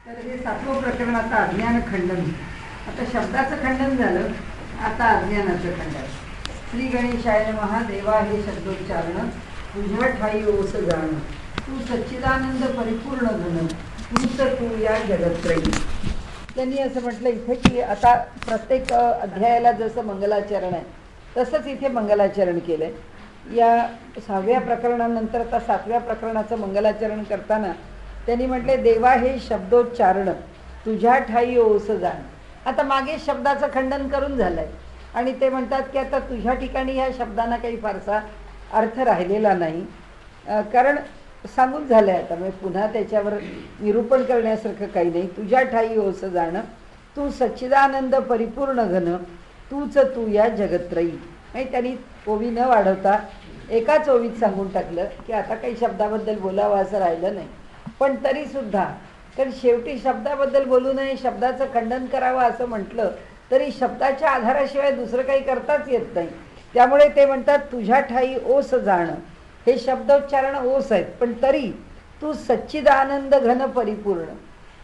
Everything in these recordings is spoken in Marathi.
तर हे सातवं प्रकरण आता अज्ञान खंडन. आता शब्दाचं खंडन झालं, आता अज्ञानाचं खंडन. श्री गणेशाय नमः. देवा हे शब्दोच्चारण तुझ्या ठाई ओस जाणं, तू सच्चिदानंद परिपूर्ण घन, तूच तू या जगत्रयी. त्यांनी असं म्हटलं इथे की आता प्रत्येक अध्यायाला जसं मंगलाचरण आहे तसंच इथे मंगलाचरण केलंय. या 6व्या प्रकरणानंतर आता 7व्या प्रकरणाचं मंगलाचरण करताना त्यांनी म्हटले देवा हे शब्दोच्चारण तुझ्या ठाई ओस जाण. आता मागे शब्दाचं खंडन करून झालंय आणि ते म्हणतात की आता तुझ्या ठिकाणी ह्या शब्दांना काही फारसा अर्थ राहिलेला नाही, कारण सांगून झालंय. आता मी पुन्हा त्याच्यावर निरूपण करण्यासारखं काही नाही. तुझ्या ठाई ओस जाणं, तू सच्चिदानंद परिपूर्ण घन, तूच तू या जगत्रयी. आणि त्यांनी ओवी न वाढवता एकाच ओवीत सांगून टाकलं की आता काही शब्दाबद्दल बोलावं असं राहिलं नाही. पण तरीसुद्धा कारण शेवटी शब्दाबद्दल बोलू नये, शब्दाचं खंडन करावं असं म्हटलं तरी शब्दाच्या आधाराशिवाय दुसरं काही करताच येत नाही. त्यामुळे ते म्हणतात तुझ्या ठाई ओस जाणं. हे शब्दोच्चारण ओस आहेत, पण तरी तू सच्चिदानंद घन परिपूर्ण.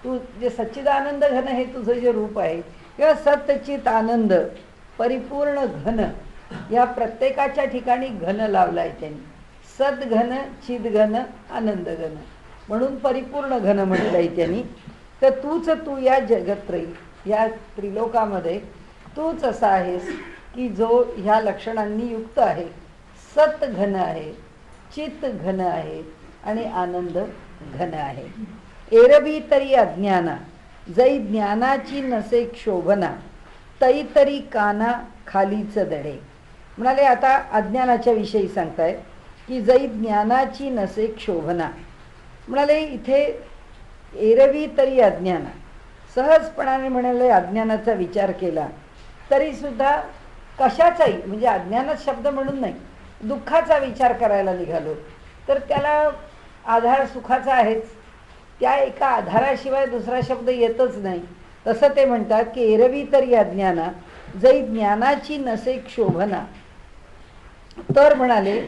तू जे सच्चिदानंद घन हे तुझं जे रूप आहे किंवा सच्चित आनंद परिपूर्ण घन, या प्रत्येकाच्या ठिकाणी घन लावलाय त्यांनी. सद्घन, चिदघन, आनंद घन म्हणून परिपूर्ण घन म्हटलंय त्यांनी. तर तूच तू या जगत्रयी, या त्रिलोकामध्ये तूच असा आहेस की जो ह्या लक्षणांनी युक्त आहे. सत घन आहे, चित घन आहे आणि आनंद घन आहे. एरवी तरी अज्ञाना, जै ज्ञानाची नसे क्षोभना, तै तरी काना खालीच दडे. म्हणाले आता अज्ञानाच्या विषयी सांगताय की जै ज्ञानाची नसे क्षोभना. म्हणाले इथे एरवी तरी अज्ञाना, सहजपणाने म्हणाले अज्ञानाचा विचार केला तरीसुद्धा कशाचाही, म्हणजे अज्ञानच शब्द म्हणून नाही, दुःखाचा विचार करायला निघालो तर त्याला आधार सुखाचा आहेच. त्या एका आधाराशिवाय दुसरा शब्द येतच नाही. तसं ते म्हणतात की एरवी तरी अज्ञाना, जै ज्ञानाची नसे क्षोभना. तर म्हणाले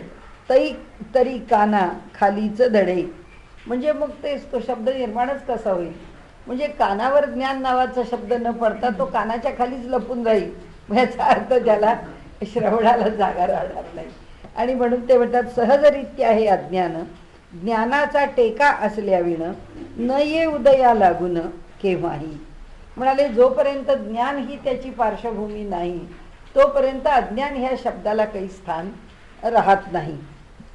तै तरी काना खालीच धडे. म्हणजे मग तो शब्द निर्माणच कसा होईल? म्हणजे कानावर ज्ञान नावाचा शब्द न पडता तो कानाच्या खालीच लपून राहील. याचा अर्थ त्याला श्रवणाला जागा राहणार नाही. आणि म्हणून ते म्हणतात सहजरित्या हे अज्ञान ज्ञानाचा टेका असल्याविण न ये उदया लागून केव्हाही. म्हणाले जोपर्यंत ज्ञान ही त्याची पार्श्वभूमी नाही तोपर्यंत अज्ञान ह्या शब्दाला काही स्थान राहत नाही.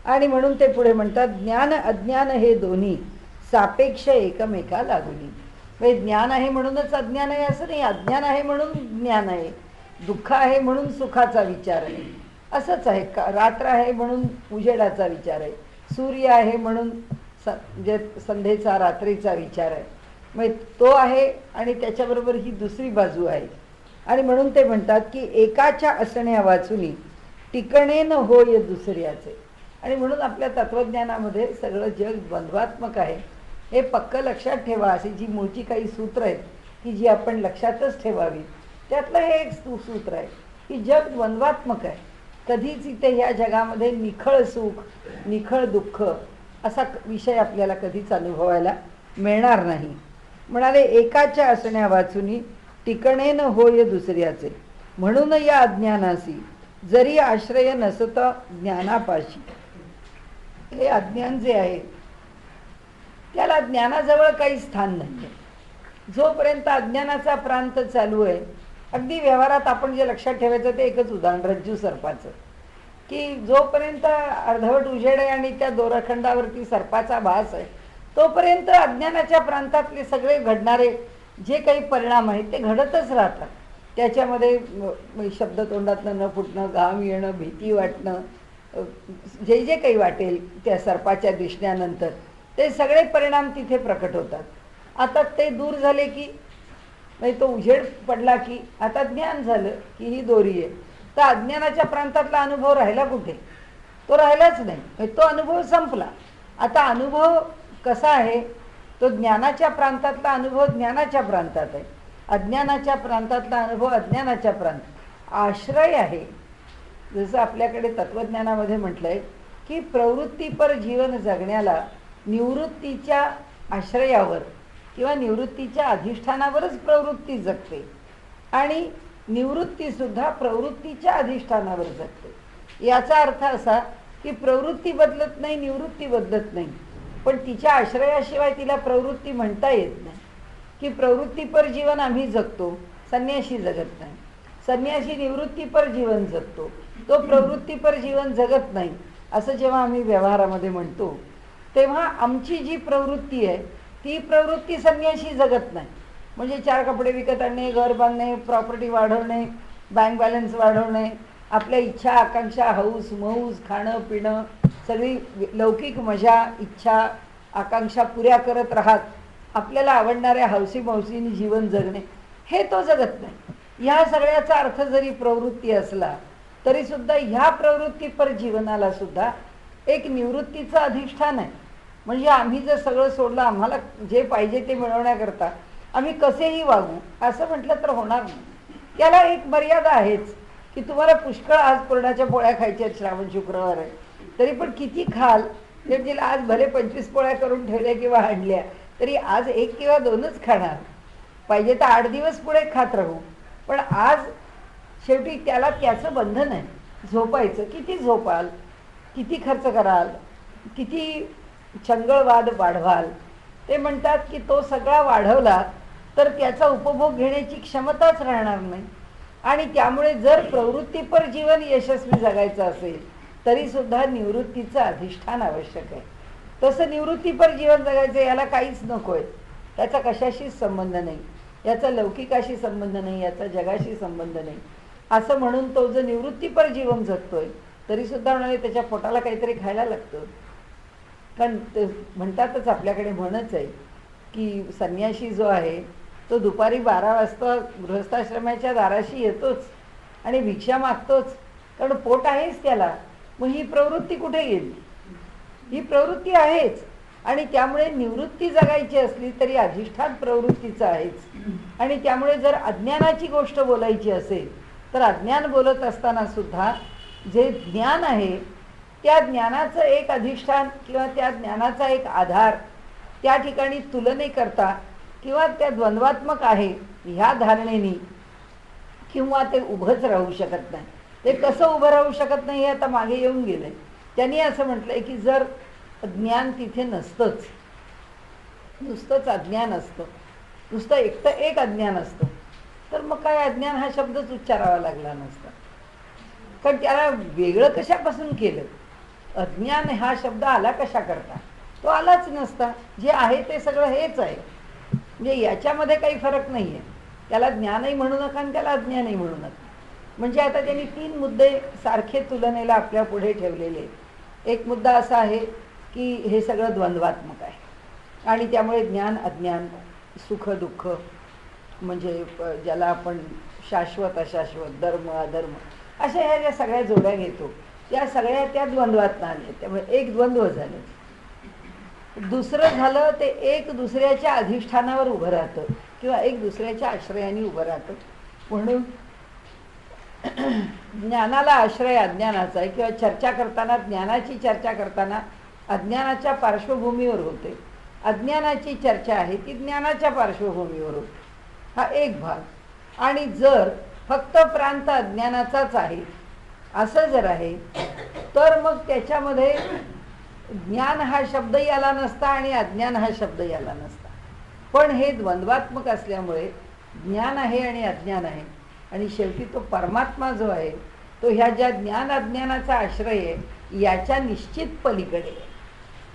आणि म्हणून ते पुढे म्हणतात ज्ञान अज्ञान हे दोन्ही सापेक्ष एकमेका लागुनी. म्हणजे ज्ञान आहे म्हणूनच अज्ञान आहे असं नाही, अज्ञान आहे म्हणून ज्ञान आहे, दुःख आहे म्हणून सुखाचा विचार आहे असंच आहे. रात्र आहे म्हणून उजेडाचा विचार आहे, सूर्य आहे म्हणून जे संध्येचा रात्रीचा विचार आहे. मग तो आहे आणि त्याच्याबरोबर ही दुसरी बाजू आहे. आणि म्हणून ते म्हणतात की एकाच्या असण्या वाचुनी टिकणे न होय दुसऱ्याचे. आणि म्हणून आपल्या तत्त्वज्ञानामध्ये सगळं जग द्वंद्वात्मक आहे हे पक्क लक्षात ठेवा. अशी जी मूळची काही सूत्र आहेत की जी आपण लक्षातच ठेवावी, त्यातलं हे एक सूत्र आहे की जग द्वंद्वात्मक आहे. कधीच इथे ह्या जगामध्ये निखळ सुख निखळ दुःख असा विषय आपल्याला कधीच अनुभवायला मिळणार नाही. म्हणाले एकाच्या असण्या वाचुनी टिकणे न होय दुसऱ्याचे, म्हणून या अज्ञानासी जरी आश्रय नसत ज्ञानापाशी. हे अज्ञान जे आहे त्याला ज्ञानाजवळ काही स्थान नाही. जोपर्यंत अज्ञानाचा प्रांत चालू आहे, अगदी व्यवहारात आपण जे लक्षात ठेवायचं ते एकच उदाहरण रज्जू सर्पाचं, की जोपर्यंत अर्धवट उजेड आहे आणि त्या दोरखंडावरती सर्पाचा भास आहे तोपर्यंत अज्ञानाच्या प्रांतातले सगळे घडणारे जे काही परिणाम आहेत ते घडतच राहतात. त्याच्यामध्ये शब्द तोंडातनं न फुटणं, घाम येणं, भीती वाटणं, जे जे काही वाटेल त्या सर्पाच्या दिसण्यानंतर ते सगळे परिणाम तिथे प्रकट होतात. आता ते दूर झाले की, म्हणजे तो उजेड पडला की आता ज्ञान झालं की ही दोरी आहे, तर अज्ञानाच्या प्रांतातला अनुभव राहिला कुठे? तो राहिलाच नाही, तो अनुभव संपला. आता अनुभव कसा आहे? तो ज्ञानाच्या प्रांतातला अनुभव ज्ञानाच्या प्रांतात आहे, अज्ञानाच्या प्रांतातला अनुभव अज्ञानाच्या प्रांतात. आश्रय आहे. जसं आपल्याकडे तत्त्वज्ञानामध्ये म्हटलंय की प्रवृत्तीपर जीवन जगण्याला निवृत्तीच्या आश्रयावर किंवा निवृत्तीच्या अधिष्ठानावरच प्रवृत्ती जगते आणि निवृत्तीसुद्धा प्रवृत्तीच्या अधिष्ठानावर जगते. याचा अर्थ असा की प्रवृत्ती बदलत नाही, निवृत्ती बदलत नाही, पण तिच्या आश्रयाशिवाय तिला प्रवृत्ती म्हणता येत नाही. की प्रवृत्तीपर जीवन आम्ही जगतो, संन्यासी जगत नाही. संन्यासी निवृत्तीपर जीवन जगतो, तो प्रवृत्तीपर जीवन जगत नाही. असं जेव्हा आम्ही व्यवहारामध्ये म्हणतो तेव्हा आमची जी प्रवृत्ती आहे ती प्रवृत्ती संन्यासी जगत नाही. म्हणजे 4 कपडे विकत आणणे, घर बांधणे, प्रॉपर्टी वाढवणे, बँक बॅलन्स वाढवणे, आपल्या इच्छा आकांक्षा हौस मौज खाणं पिणं सगळी लौकिक मजा इच्छा आकांक्षा पुऱ्या करत राहत आपल्याला आवडणाऱ्या हौसी मौसीने जीवन जगणे, हे तो जगत नाही. ह्या सगळ्याचा अर्थ जरी प्रवृत्ती असला तरीसुद्धा ह्या प्रवृत्तीपर जीवनाला सुद्धा एक निवृत्तीचं अधिष्ठान आहे. म्हणजे आम्ही जर सगळं सोडलं, आम्हाला जे पाहिजे ते मिळवण्याकरता आम्ही कसेही वागू असं म्हटलं तर होणार नाही. त्याला एक मर्यादा आहेच की तुम्हाला पुष्कळ आज पुरणाच्या पोळ्या खायच्या आहेत, श्रावण शुक्रवार आहे, तरी पण किती खाल. म्हणजे आज भले 25 पोळ्या करून ठेवल्या किंवा आणल्या तरी आज 1 किंवा 2च खाणार. पाहिजे तर 8 दिवस पुढे खात राहू, पण आज शेवटी त्याला त्याचं बंधन आहे. झोपायचं, किती झोपाल, किती खर्च कराल, किती चंगळवाद वाढवाल. ते म्हणतात की तो सगळा वाढवला तर त्याचा उपभोग घेण्याची क्षमताच राहणार नाही. आणि त्यामुळे जर प्रवृत्तीपर जीवन यशस्वी जगायचं असेल तरीसुद्धा निवृत्तीचं अधिष्ठान आवश्यक आहे. तसं निवृत्तीपर जीवन जगायचं याला काहीच नको आहे, त्याचा कशाशीच संबंध नाही, याचा लौकिकाशी संबंध नाही, याचा जगाशी संबंध नाही. असं म्हणून तो जो निवृत्तीपर जीवन जगतोय तरीसुद्धा म्हणाले त्याच्या पोटाला काहीतरी खायला लागतं. कारण ते म्हणतातच, आपल्याकडे म्हणच आहे की संन्यासी जो आहे तो दुपारी 12 वाजता गृहस्थाश्रमाच्या दाराशी येतोच आणि भिक्षा मागतोच, कारण पोट आहेच त्याला. मग ही प्रवृत्ती कुठे गेली? ही प्रवृत्ती आहेच. आणि त्यामुळे निवृत्ती जगायची असली तरी अधिष्ठान प्रवृत्तीचं आहेच. आणि त्यामुळे जर अज्ञानाची गोष्ट बोलायची असेल तर अज्ञान बोलत असताना सुद्धा जे ज्ञान आहे त्या ज्ञानाचं एक अधिष्ठान किंवा त्या ज्ञानाचा एक आधार त्या ठिकाणी तुलने करता किंवा त्या द्वंद्वात्मक आहे ह्या धारणेनी किंवा ते उभंच राहू शकत नाही. ते कसं उभं राहू शकत नाही हे आता मागे येऊन गेलं आहे. त्यांनी असं म्हटलं आहे की जर ज्ञान तिथे नसतंच, नुसतंच अज्ञान असतं, नुसतं एक अज्ञान असतं, तर मग काय अज्ञान हा शब्दच उच्चारावा लागला नसता. कारण त्याला वेगळं कशापासून केलं? अज्ञान हा शब्द आला कशा करता? तो आलाच नसता. जे आहे ते सगळं हेच आहे. म्हणजे याच्यामध्ये काही फरक नाही आहे. त्याला ज्ञानही म्हणू नका आणि त्याला अज्ञानही म्हणू नका. म्हणजे आता त्यांनी 3 मुद्दे सारखे तुलनेला आपल्या पुढे ठेवलेले. एक मुद्दा असा आहे की हे सगळं द्वंद्वात्मक आहे आणि त्यामुळे ज्ञान अज्ञान सुख दुःख म्हणजे ज्याला आपण शाश्वत अशाश्वत धर्म अधर्म अशा ह्या ज्या सगळ्या जोड्या घेतो त्या सगळ्या त्या द्वंद्वात आल्या. त्यामुळे एक द्वंद्व झालं. दुसरं झालं ते एक दुसऱ्याच्या अधिष्ठानावर उभं राहतं किंवा एक दुसऱ्याच्या आश्रयाने उभं राहतं. म्हणून ज्ञानाला आश्रय अज्ञानाचा आहे किंवा चर्चा करताना ज्ञानाची चर्चा करताना अज्ञानाच्या पार्श्वभूमीवर होते, अज्ञानाची चर्चा आहे ती ज्ञानाच्या पार्श्वभूमीवर होते. हा एक भाग. आणि जर फक्त प्रांत अज्ञानाचाच आहे असं जर आहे तर मग त्याच्यामध्ये ज्ञान हा शब्दही आला नसता आणि अज्ञान हा शब्दही आला नसता. पण हे द्वंद्वात्मक असल्यामुळे ज्ञान आहे आणि अज्ञान आहे आणि शेवटी तो परमात्मा जो आहे तो ह्या ज्या ज्ञान अज्ञानाचा आश्रय आहे याच्या निश्चित पलीकडे,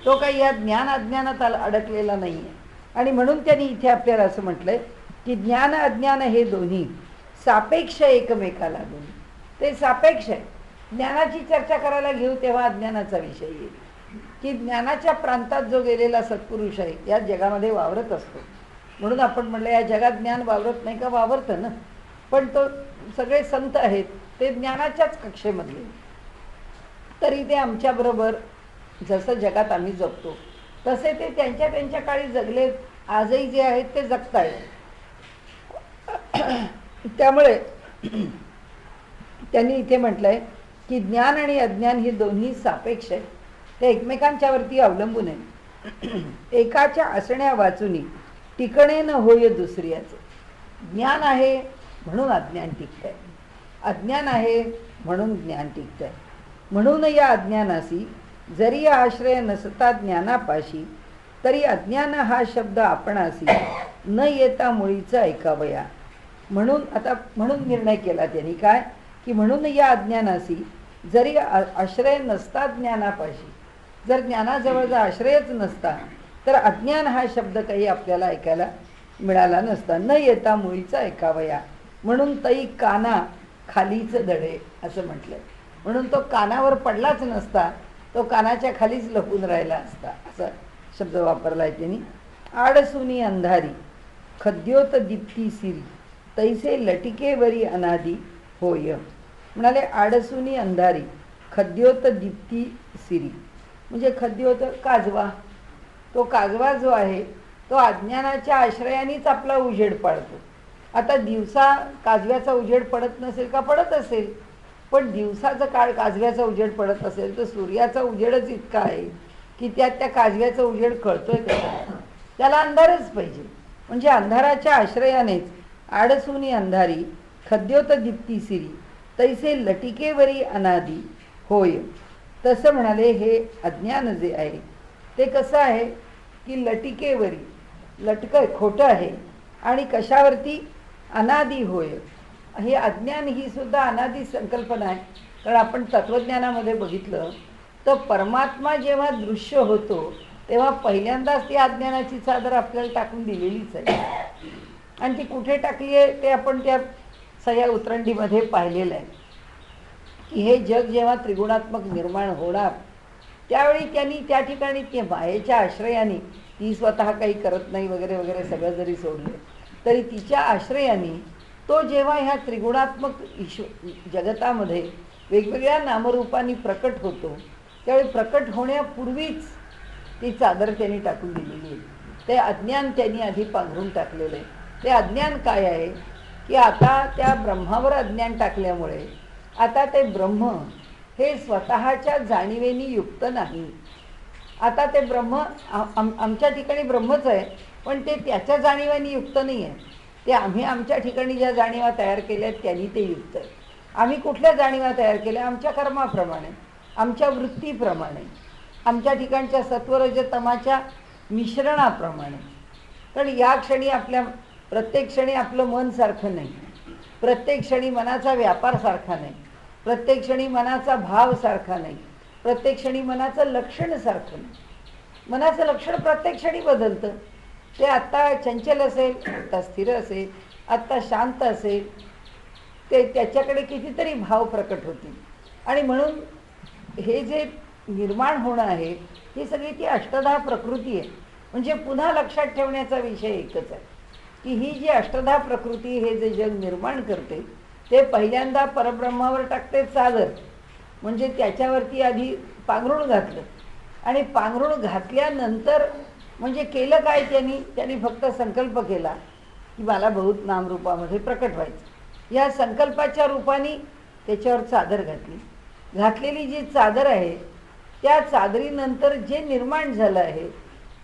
तो काही या ज्ञान अज्ञानात अडकलेला नाही आहे. आणि म्हणून त्यांनी इथे आपल्याला असं म्हटलंय की ज्ञान अज्ञान हे दोन्ही सापेक्ष एकमेकाला. दोन्ही ते सापेक्ष आहे. ज्ञानाची चर्चा करायला घेऊ तेव्हा अज्ञानाचा विषय येईल की ज्ञानाच्या प्रांतात जो गेलेला सत्पुरुष आहे या जगामध्ये वावरत असतो. म्हणून आपण म्हटलं या जगात ज्ञान वावरत नाही का? वावरतं ना, पण तो सगळे संत आहेत ते ज्ञानाच्याच कक्षेमधले. तरी ते आमच्याबरोबर जसं जगात आम्ही जगतो तसे ते त्यांच्या त्यांच्या काळी जगले, आजही जे आहेत ते जगतायत. त्यामुळे त्यांनी इथे म्हटलंय की ज्ञान आणि अज्ञान ही दोन्ही सापेक्ष आहेत, ते एकमेकांच्यावरती अवलंबून आहे. एकाच्या असण्या वाचुनी टिकणे न होय दुसऱ्याचं. ज्ञान आहे म्हणून अज्ञान टिकतंय, अज्ञान आहे म्हणून ज्ञान टिकतंय. म्हणून या अज्ञानासी जरी आश्रय नसता ज्ञानापाशी, तरी अज्ञान हा शब्द आपणासी न येता मुळीचा ऐकावया. म्हणून निर्णय केला त्यांनी काय, की म्हणून या अज्ञानासी जरी आश्रय नसता ज्ञानापाशी, जर ज्ञानाजवळचा आश्रयच नसता तर अज्ञान हा शब्द काही आपल्याला ऐकायला मिळाला नसता. न येता मुळीचा ऐकावया, म्हणून तई काना खालीच दडे असं म्हटलं. म्हणून तो कानावर पडलाच नसता, तो कानाच्या खालीच लपून राहिला असता, असा शब्द वापरला आहे त्यांनी. आडसुनी अंधारी खद्योत दीप्ती सिरी, तैसे लटिकेवरी अनादी होय. म्हणाले आडसुनी अंधारी खद्योत दीप्ती सिरी, म्हणजे खद्योत काजवा. तो काजवा जो आहे तो अज्ञानाच्या आश्रयानेच आपला उजेड पाडतो. आता दिवसा काजव्याचा उजेड पडत नसेल का? पडत असेल, पण दिवसाचा काळ काजव्याचा उजेड पडत असेल तर सूर्याचा उजेडच इतका आहे की त्या काजव्याचा उजेड कळतोय कसा? त्याला अंधारच पाहिजे. म्हणजे अंधाराच्या आश्रयानेच आडसुनी अंधारी खद्योत दीप्ती सिरी, तैसे लटिकेवरी अनादी होय. तसं म्हणाले हे अज्ञान जे आहे ते कसं आहे की लटिकेवरी, लटकं खोटं आहे आणि कशावरती? अनादी होय. हे अज्ञान ही सुद्धा अनादी संकल्पना आहे. कारण आपण तत्त्वज्ञानामध्ये बघितलं तर परमात्मा जेव्हा दृश्य होतो तेव्हा पहिल्यांदाच ती अज्ञानाची चादर आपल्याला टाकून दिलेलीच आहे. आणि ती कुठे टाकली आहे ते आपण त्या सह्या उतरंडीमध्ये पाहिलेलं आहे की हे जग जेव्हा त्रिगुणात्मक निर्माण होणार त्यावेळी त्यांनी त्या ठिकाणी ते मायेच्या आश्रयाने, ती स्वतः काही करत नाही वगैरे वगैरे सगळं जरी सोडलं तरी तिच्या आश्रयाने तो जेव्हा ह्या त्रिगुणात्मक जगतामध्ये वेगवेगळ्या नामरूपांनी प्रकट होतो त्यावेळी प्रकट होण्यापूर्वीच ती चादर त्यांनी टाकून दिलेली आहे. ते अज्ञान त्यांनी आधी पांघरून टाकलेलं आहे. ते अज्ञान काय आहे की आता त्या ब्रह्मावर अज्ञान टाकल्यामुळे आता ते ब्रह्म हे स्वतःच्या जाणीवेनी युक्त नाही. आता ते ब्रह्म आमच्या ठिकाणी ब्रह्मच आहे, पण ते त्याच्या जाणीवेनी युक्त नाही आहे. ते आम्ही आमच्या ठिकाणी ज्या जाणीवा तयार केल्या आहेत त्यांनी ते युक्त आहे. आम्ही कुठल्या जाणीवा तयार केल्या? आमच्या कर्माप्रमाणे, आमच्या वृत्तीप्रमाणे, आमच्या ठिकाणच्या सत्वरजतमाच्या मिश्रणाप्रमाणे. कारण या क्षणी आपल्या प्रत्येक क्षणी आपलं मन सारखं नाही, प्रत्येक क्षणी मनाचा व्यापार सारखा नाही, प्रत्येक क्षणी मनाचा भाव सारखा नाही, प्रत्येक क्षणी मनाचं लक्षण सारखं नाही. मनाचं लक्षण प्रत्येक क्षणी बदलतं. ते आत्ता चंचल असेल, आत्ता स्थिर असेल, आत्ता शांत असेल, ते त्याच्याकडे कितीतरी भाव प्रकट होतील. आणि म्हणून हे जे निर्माण होणं आहे ही सगळी ती अष्टधा प्रकृती आहे. म्हणजे पुन्हा लक्षात ठेवण्याचा विषय एकच आहे की ही जी अष्टधा प्रकृती हे जे जग निर्माण करते ते पहिल्यांदा परब्रह्मावर टाकते चादर. म्हणजे त्याच्यावरती आधी पांघरुण घातलं आणि पांघरुण घातल्यानंतर म्हणजे केलं काय? त्यांनी फक्त संकल्प केला की मला बहुत नामरूपामध्ये प्रकट व्हायचं. या संकल्पाच्या रूपाने त्याच्यावर चादर घातली. घातलेली जी चादर आहे त्या चादरीनंतर जे निर्माण झालं आहे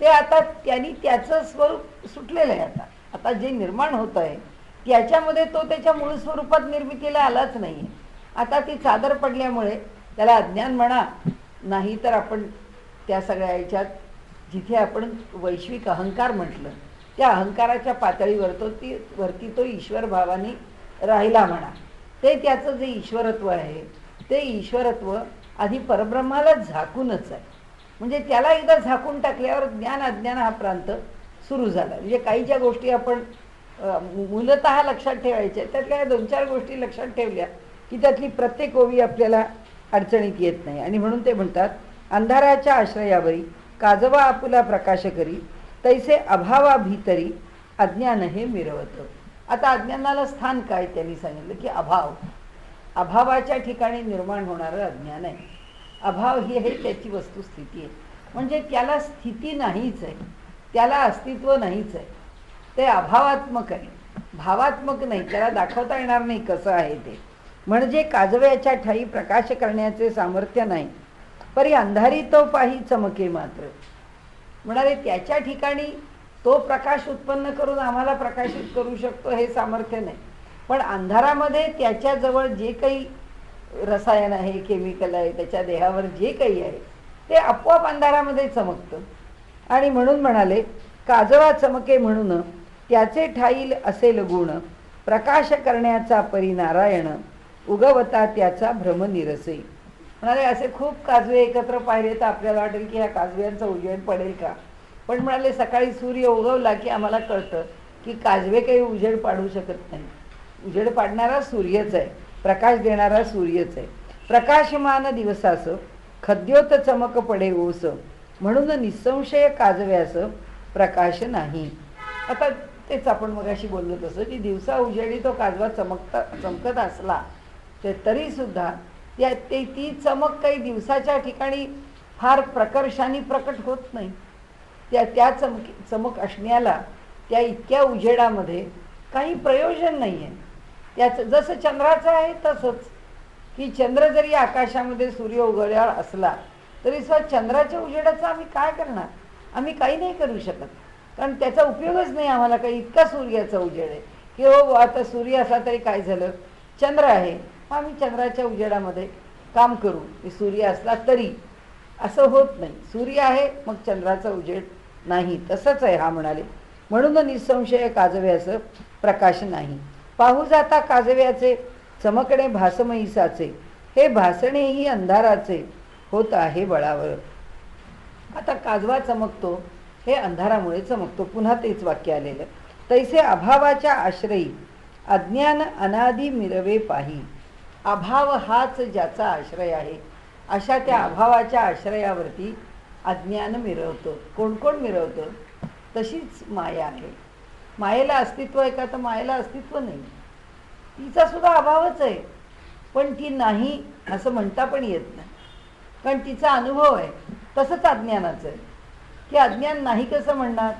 ते आता त्यांनी त्याचं स्वरूप सुटलेलं आहे. आता जे निर्माण होत आहे त्याच्यामध्ये तो त्याच्या मूळ स्वरूपात निर्मितीला आलाच नाही आहे. आता ती चादर पडल्यामुळे त्याला अज्ञान म्हणा, नाही तर आपण त्या सगळ्या याच्यात जिथे आपण वैश्विक अहंकार म्हटलं त्या अहंकाराच्या वरती तो ईश्वर भावाने राहिला म्हणा. ते त्याचं जे ईश्वरत्व आहे ते ईश्वरत्व आधी परब्रह्माला झाकूनच आहे. म्हणजे त्याला एकदा झाकून टाकल्यावर ज्ञान अज्ञान हा प्रांत सुरू झाला. म्हणजे काही ज्या गोष्टी आपण मूलतः लक्षात ठेवायच्या त्यातल्या 2-4 गोष्टी लक्षात ठेवल्या की त्यातली प्रत्येक ओवी आपल्याला अडचणीत येत नाही. आणि म्हणून ते म्हणतात अंधाराच्या आश्रयावरी काजवा आपुला प्रकाश करी, तैसे अभावा भीतरी अज्ञान हे मिरवतं. आता अज्ञानाला स्थान काय? त्यांनी सांगितलं की अभावाच्या ठिकाणी निर्माण होणारं अज्ञान आहे. अभाव ही आहे त्याची वस्तुस्थिती आहे. म्हणजे त्याला स्थिती नाहीच आहे, त्याला अस्तित्व नाहीच आहे. ते अभावात्मक आहे, भावात्मक नाही. त्याला दाखवता येणार नाही कसं आहे ते. म्हणजे काजव्याच्या ठाई प्रकाश करण्याचे सामर्थ्य नाही, परी अंधारी तो पाही चमके मात्र. म्हणाले त्याच्या ठिकाणी तो प्रकाश उत्पन्न करून आम्हाला प्रकाशित करू शकतो हे सामर्थ्य नाही. पण अंधारामध्ये त्याच्याजवळ जे काही रसायन आहे, केमिकल आहे, त्याच्या देहावर जे काही आहे ते आपोआप अंधारामध्ये चमकतं. आणि म्हणून म्हणाले, काजवा चमके म्हणून त्याचे ठाईल असेल गुण, प्रकाश करण्याचा परी नारायण, उगवता त्याचा भ्रम निरसे. म्हणाले असे खूप काजवे एकत्र पाहिले तर आपल्याला वाटेल की ह्या काजव्यांचा उजेड पडेल का. पण म्हणाले सकाळी सूर्य उगवला की आम्हाला कळतं की काजवे काही उजेड पाडू शकत नाही. उजेड पाडणारा सूर्यच आहे, प्रकाश देणारा सूर्यच आहे. प्रकाशमान दिवसास खद्योत चमक पडे ओस, म्हणून निसंशय काजव्यास प्रकाश नाही. आता तेच आपण मगाशी बोललो तसं की दिवसा उजेडी तो काजवा चमकत असला तरी सुद्धा ती चमक काही दिवसाच्या ठिकाणी फार प्रकर्षाने प्रकट होत नाही. त्या चमक असण्याला त्या इतक्या उजेडामध्ये काही प्रयोजन नाही आहे. त्याचं जसं चंद्राचं आहे तसंच की चंद्र जरी आकाशामध्ये सूर्य उगवल्यावर असला तरी चंद्राच्या उजेडाचं आम्ही काय करणार. आम्ही काही नाही करू शकत, कारण त्याचा उपयोगच नाही आम्हाला काही. इतका सूर्याचा उजेड आहे की हो आता सूर्य असला तरी काय झालं, चंद्र आहे, आम्ही चंद्राच्या उजेडामध्ये काम करू. सूर्य असला तरी असं होत नाही. सूर्य आहे मग चंद्राचा उजेड नाही, तसंच आहे हा. म्हणाले म्हणून निसंशय काजव्याचं प्रकाश नाही. पाहू जाता काजव्याचे चमकणे भासमयीसाचे, हे भासणेही अंधाराचे होत आहे बळावर. आता काजवा चमकतो हे अंधारामुळे चमकतो. पुन्हा तेच वाक्य आलेलं. तैसे अभावाच्या आश्रयी अज्ञान अनादि मिरवे पाही. अभाव हाच ज्याचा आश्रय आहे, अशा त्या अभावाच्या आश्रयावरती अज्ञान मिरवतं. कोण कोण मिरवतं? तशीच माया आहे. मायेला अस्तित्व आहे का? तर मायेला अस्तित्व नाही, तिचा सुद्धा अभावच आहे. पण ती नाही असं म्हणता पण येत नाही, कारण तिचा अनुभव आहे. तसंच अज्ञानाचं आहे की अज्ञान नाही कसं म्हणणार.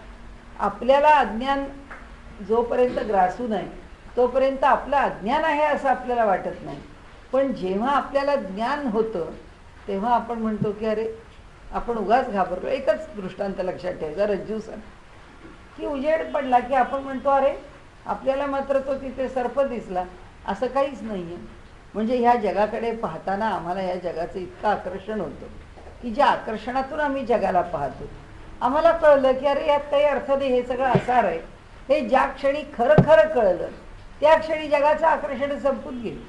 आपल्याला अज्ञान जोपर्यंत ग्रासू नाही तोपर्यंत आपलं अज्ञान आहे असं आपल्याला वाटत नाही. पण जेव्हा आपल्याला ज्ञान होतं तेव्हा आपण म्हणतो की अरे आपण उगाच घाबरलो. एकच दृष्टांत लक्षात ठेवायचा, रज्जूचा की उजेड पडला की आपण म्हणतो अरे आपल्याला मात्र तो तिथे सर्प दिसला. असं काहीच नाही आहे. म्हणजे ह्या जगाकडे पाहताना आम्हाला ह्या जगाचं इतकं आकर्षण होतं की ज्या आकर्षणातून आम्ही जगाला पाहतो आम्हाला कळलं की अरे यात काही अर्थ नाही, हे सगळं असार आहे. हे ज्या क्षणी खरं खरं कळलं त्या क्षणी जगाचं आकर्षण संपून गेलं.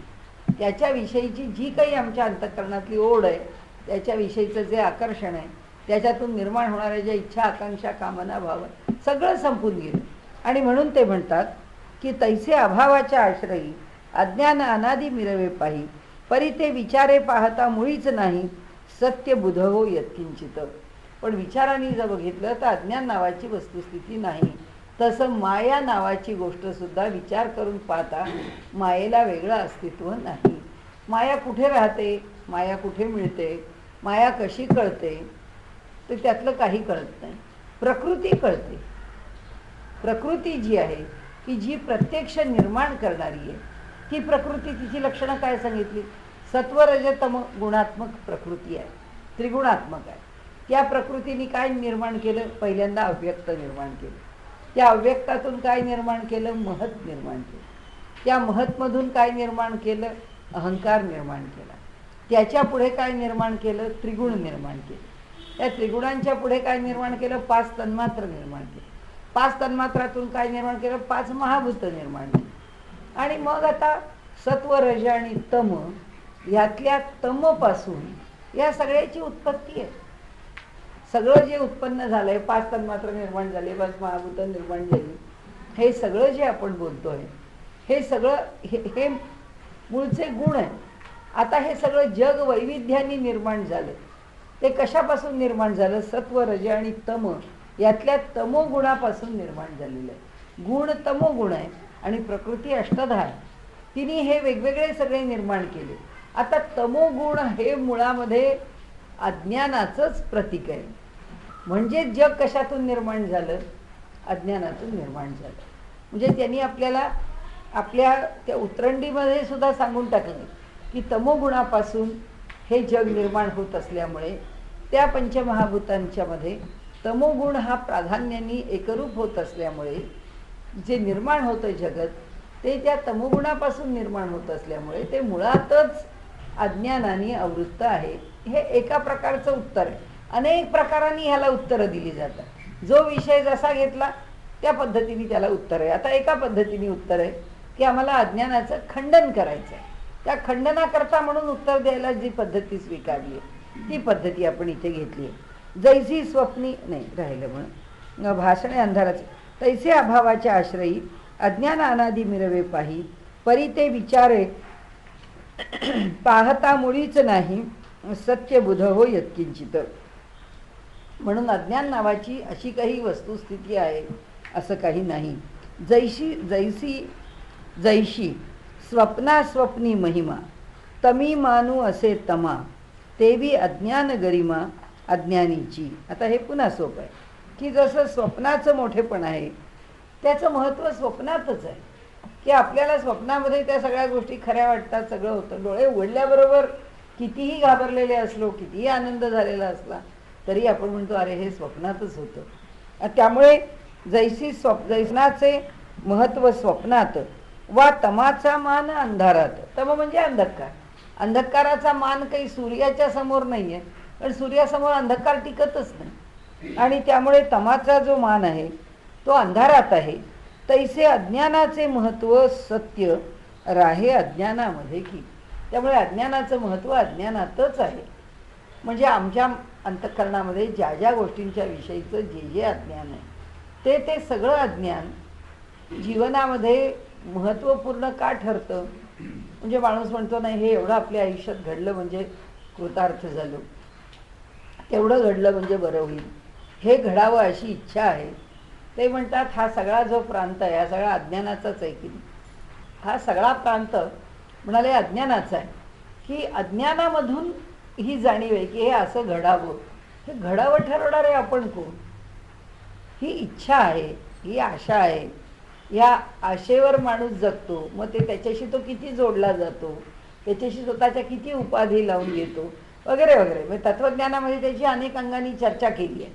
त्याच्याविषयीची जी काही आमच्या अंतःकरणातली ओढ आहे, त्याच्याविषयीचं जे आकर्षण आहे, त्याच्यातून निर्माण होणाऱ्या ज्या इच्छा आकांक्षा कामना भाव सगळं संपून गेलं. आणि म्हणून ते म्हणतात की तैसे अभावाच्या आश्रयी अज्ञान अनादि मिरवे पाही, परी ते विचारे पाहता मुळीच नाही, सत्य बुधवो यत्किंचित. पण विचाराने जर बघितलं तर अज्ञान नावाची वस्तुस्थिती नाही. तसं माया नावाची गोष्ट सुद्धा विचार करून पाहता मायेला वेगळं अस्तित्व नाही. माया कुठे राहते, माया कुठे मिळते, माया कशी कळते, तर त्यातलं काही कळत नाही. प्रकृती कळते. प्रकृती जी आहे की जी प्रत्यक्ष निर्माण करणारी आहे, ती प्रकृती तिची लक्षणं काय सांगितली? सत्व रज तम गुणात्मक प्रकृती आहे, त्रिगुणात्मक आहे. त्या प्रकृतीने काय निर्माण केलं? पहिल्यांदा अव्यक्त निर्माण केलं. त्या अव्यक्तातून काय निर्माण केलं? महत निर्माण केलं. त्या महतमधून काय निर्माण केलं? अहंकार निर्माण केला. त्याच्या पुढे काय निर्माण केलं? त्रिगुण निर्माण केलं. त्या त्रिगुणांच्या पुढे काय निर्माण केलं? 5 तन्मात्र निर्माण केलं. 5 तन्मात्रातून काय निर्माण केलं? 5 महाभूत निर्माण केली. आणि मग आता सत्व रज आणि तम, यातल्या तमपासून या सगळ्याची उत्पत्ती आहे. सगळं जे उत्पन्न झालंय, 5 तन्मात्र निर्माण झाले, 5 महाभूत निर्माण झाली, हे सगळं जे आपण बोलतोय हे सगळं हे मूळचे गुण आहे. आता हे सगळं जग वैविध्याने निर्माण झालं. ते कशापासून निर्माण झालं? सत्व रज आणि तम यातल्या तमोगुणापासून निर्माण झालेलं आहे. गुण तमोगुण आहे आणि प्रकृती अष्टधा आहे. तिने हे वेगवेगळे सगळे निर्माण केले. आता तमोगुण हे मुळामध्ये अज्ञानाचंच प्रतीक आहे. म्हणजे जग कशातून निर्माण झालं? अज्ञानातून निर्माण झालं. म्हणजे त्यांनी आपल्याला आपल्या त्या उतरंडीमध्ये सुद्धा सांगून टाकलं की तमोगुणापासून हे जग निर्माण होत असल्यामुळे त्या पंचमहाभूतांच्या मध्ये तमोगुण हा प्राधान्याने एकरूप होत असल्यामुळे जे निर्माण होतं जगत ते त्या तमोगुणापासून निर्माण होत असल्यामुळे ते मुळातच अज्ञानाने आवृत्त आहे. हे एका प्रकारचं उत्तर आहे. अनेक प्रकारांनी ह्याला उत्तरं दिली जातात. जो विषय जसा घेतला त्या पद्धतीने त्याला उत्तर आहे. आता एका पद्धतीने उत्तर आहे की आम्हाला अज्ञानाचं खंडन करायचं आहे. त्या खंडनाकरता म्हणून उत्तर द्यायला जी पद्धती स्वीकारली आहे ती पद्धती आपण इथे घेतली आहे. जैसी स्वप्नी नाही राहिलं म्हणून भाषणे अंधाराचे तैसे अभावाच्या आश्रयी अज्ञान अनादि मिरवे पाही परी ते विचारे पाहता मुळीच नाही सत्य बुध हो यत्किंचित. म्हणून अज्ञान नावाची अशी काही वस्तुस्थिती आहे असं काही नाही. जैशी स्वप्नास्वप्नी महिमा तमी मानू असे तमा तेवी अज्ञान गरिमा अज्ञानीची. आता हे पुन्हा सोपं आहे की जसं स्वप्नाचं मोठेपण आहे त्याचं महत्त्व स्वप्नातच आहे की आपल्याला स्वप्नामध्ये त्या सगळ्या गोष्टी खऱ्या वाटतात, सगळं होतं. डोळे उघडल्याबरोबर कितीही घाबरलेले असलो, कितीही आनंद झालेला असला तरी आपण म्हणतो अरे हे स्वप्नातच होतं. त्यामुळे जैसनाचे महत्त्व स्वप्नात वा तमाचा मान अंधारात. तम म्हणजे अंधकार. अंधकाराचा मान काही सूर्याच्या समोर नाही आहे, पण सूर्यासमोर अंधकार टिकतच नाही. आणि त्यामुळे तमाचा जो मान आहे तो अंधारात आहे. तैसे अज्ञानाचे महत्त्व सत्य राहे अज्ञानामध्ये की. त्यामुळे अज्ञानाचं महत्त्व अज्ञानातच आहे. म्हणजे आमच्या अंतःकरणामध्ये ज्या ज्या गोष्टींच्या विषयीचं जे जे अज्ञान आहे ते सगळं अज्ञान जीवनामध्ये महत्त्वपूर्ण का ठरतं. म्हणजे माणूस म्हणतो नाही हे एवढं आपल्या आयुष्यात घडलं म्हणजे कृतार्थ झालो, तेवढं घडलं म्हणजे बरं होईल, हे घडावं अशी इच्छा आहे. ते म्हणतात हा सगळा जो प्रांत आहे हा सगळा अज्ञानाचाच आहे की. हा सगळा प्रांत म्हणाले अज्ञानाचा आहे की अज्ञानामधून ही जाणीव आहे की हे असं घडावं. हे घडावं ठरवणारे आपण कोण. ही इच्छा आहे, ही आशा आहे. या आशेवर माणूस जगतो. मग ते त्याच्याशी तो किती जोडला जातो, त्याच्याशी स्वतःच्या किती उपाधी लावून घेतो वगैरे वगैरे. म्हणजे तत्त्वज्ञानामध्ये त्याची अनेक अंगांनी चर्चा केली आहे.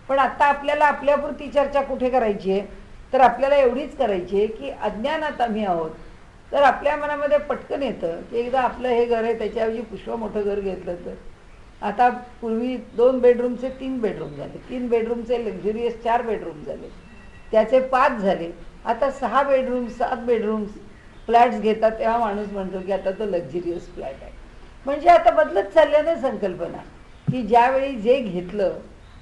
पण आता आपल्याला आपल्यापुरती चर्चा कुठे करायची आहे तर आपल्याला एवढीच करायची आहे की अज्ञानात आम्ही आहोत. तर आपल्या मनामध्ये पटकन येतं की एकदा आपलं हे घर आहे त्याच्याऐवजी पुष्कळ मोठं घर घेतलं तर. आता पूर्वी 2 बेडरूमचे 3 बेडरूम झाले, 3 बेडरूमचे लक्झरियस 4 बेडरूम झाले, त्याचे 5 झाले, आता 6 बेडरूम 7 बेडरूम्स फ्लॅट्स घेतात. तेव्हा माणूस म्हणतो की आता तो लक्झरियस फ्लॅट आहे. म्हणजे आता बदलत चालल्या ना संकल्पना की ज्यावेळी जे घेतलं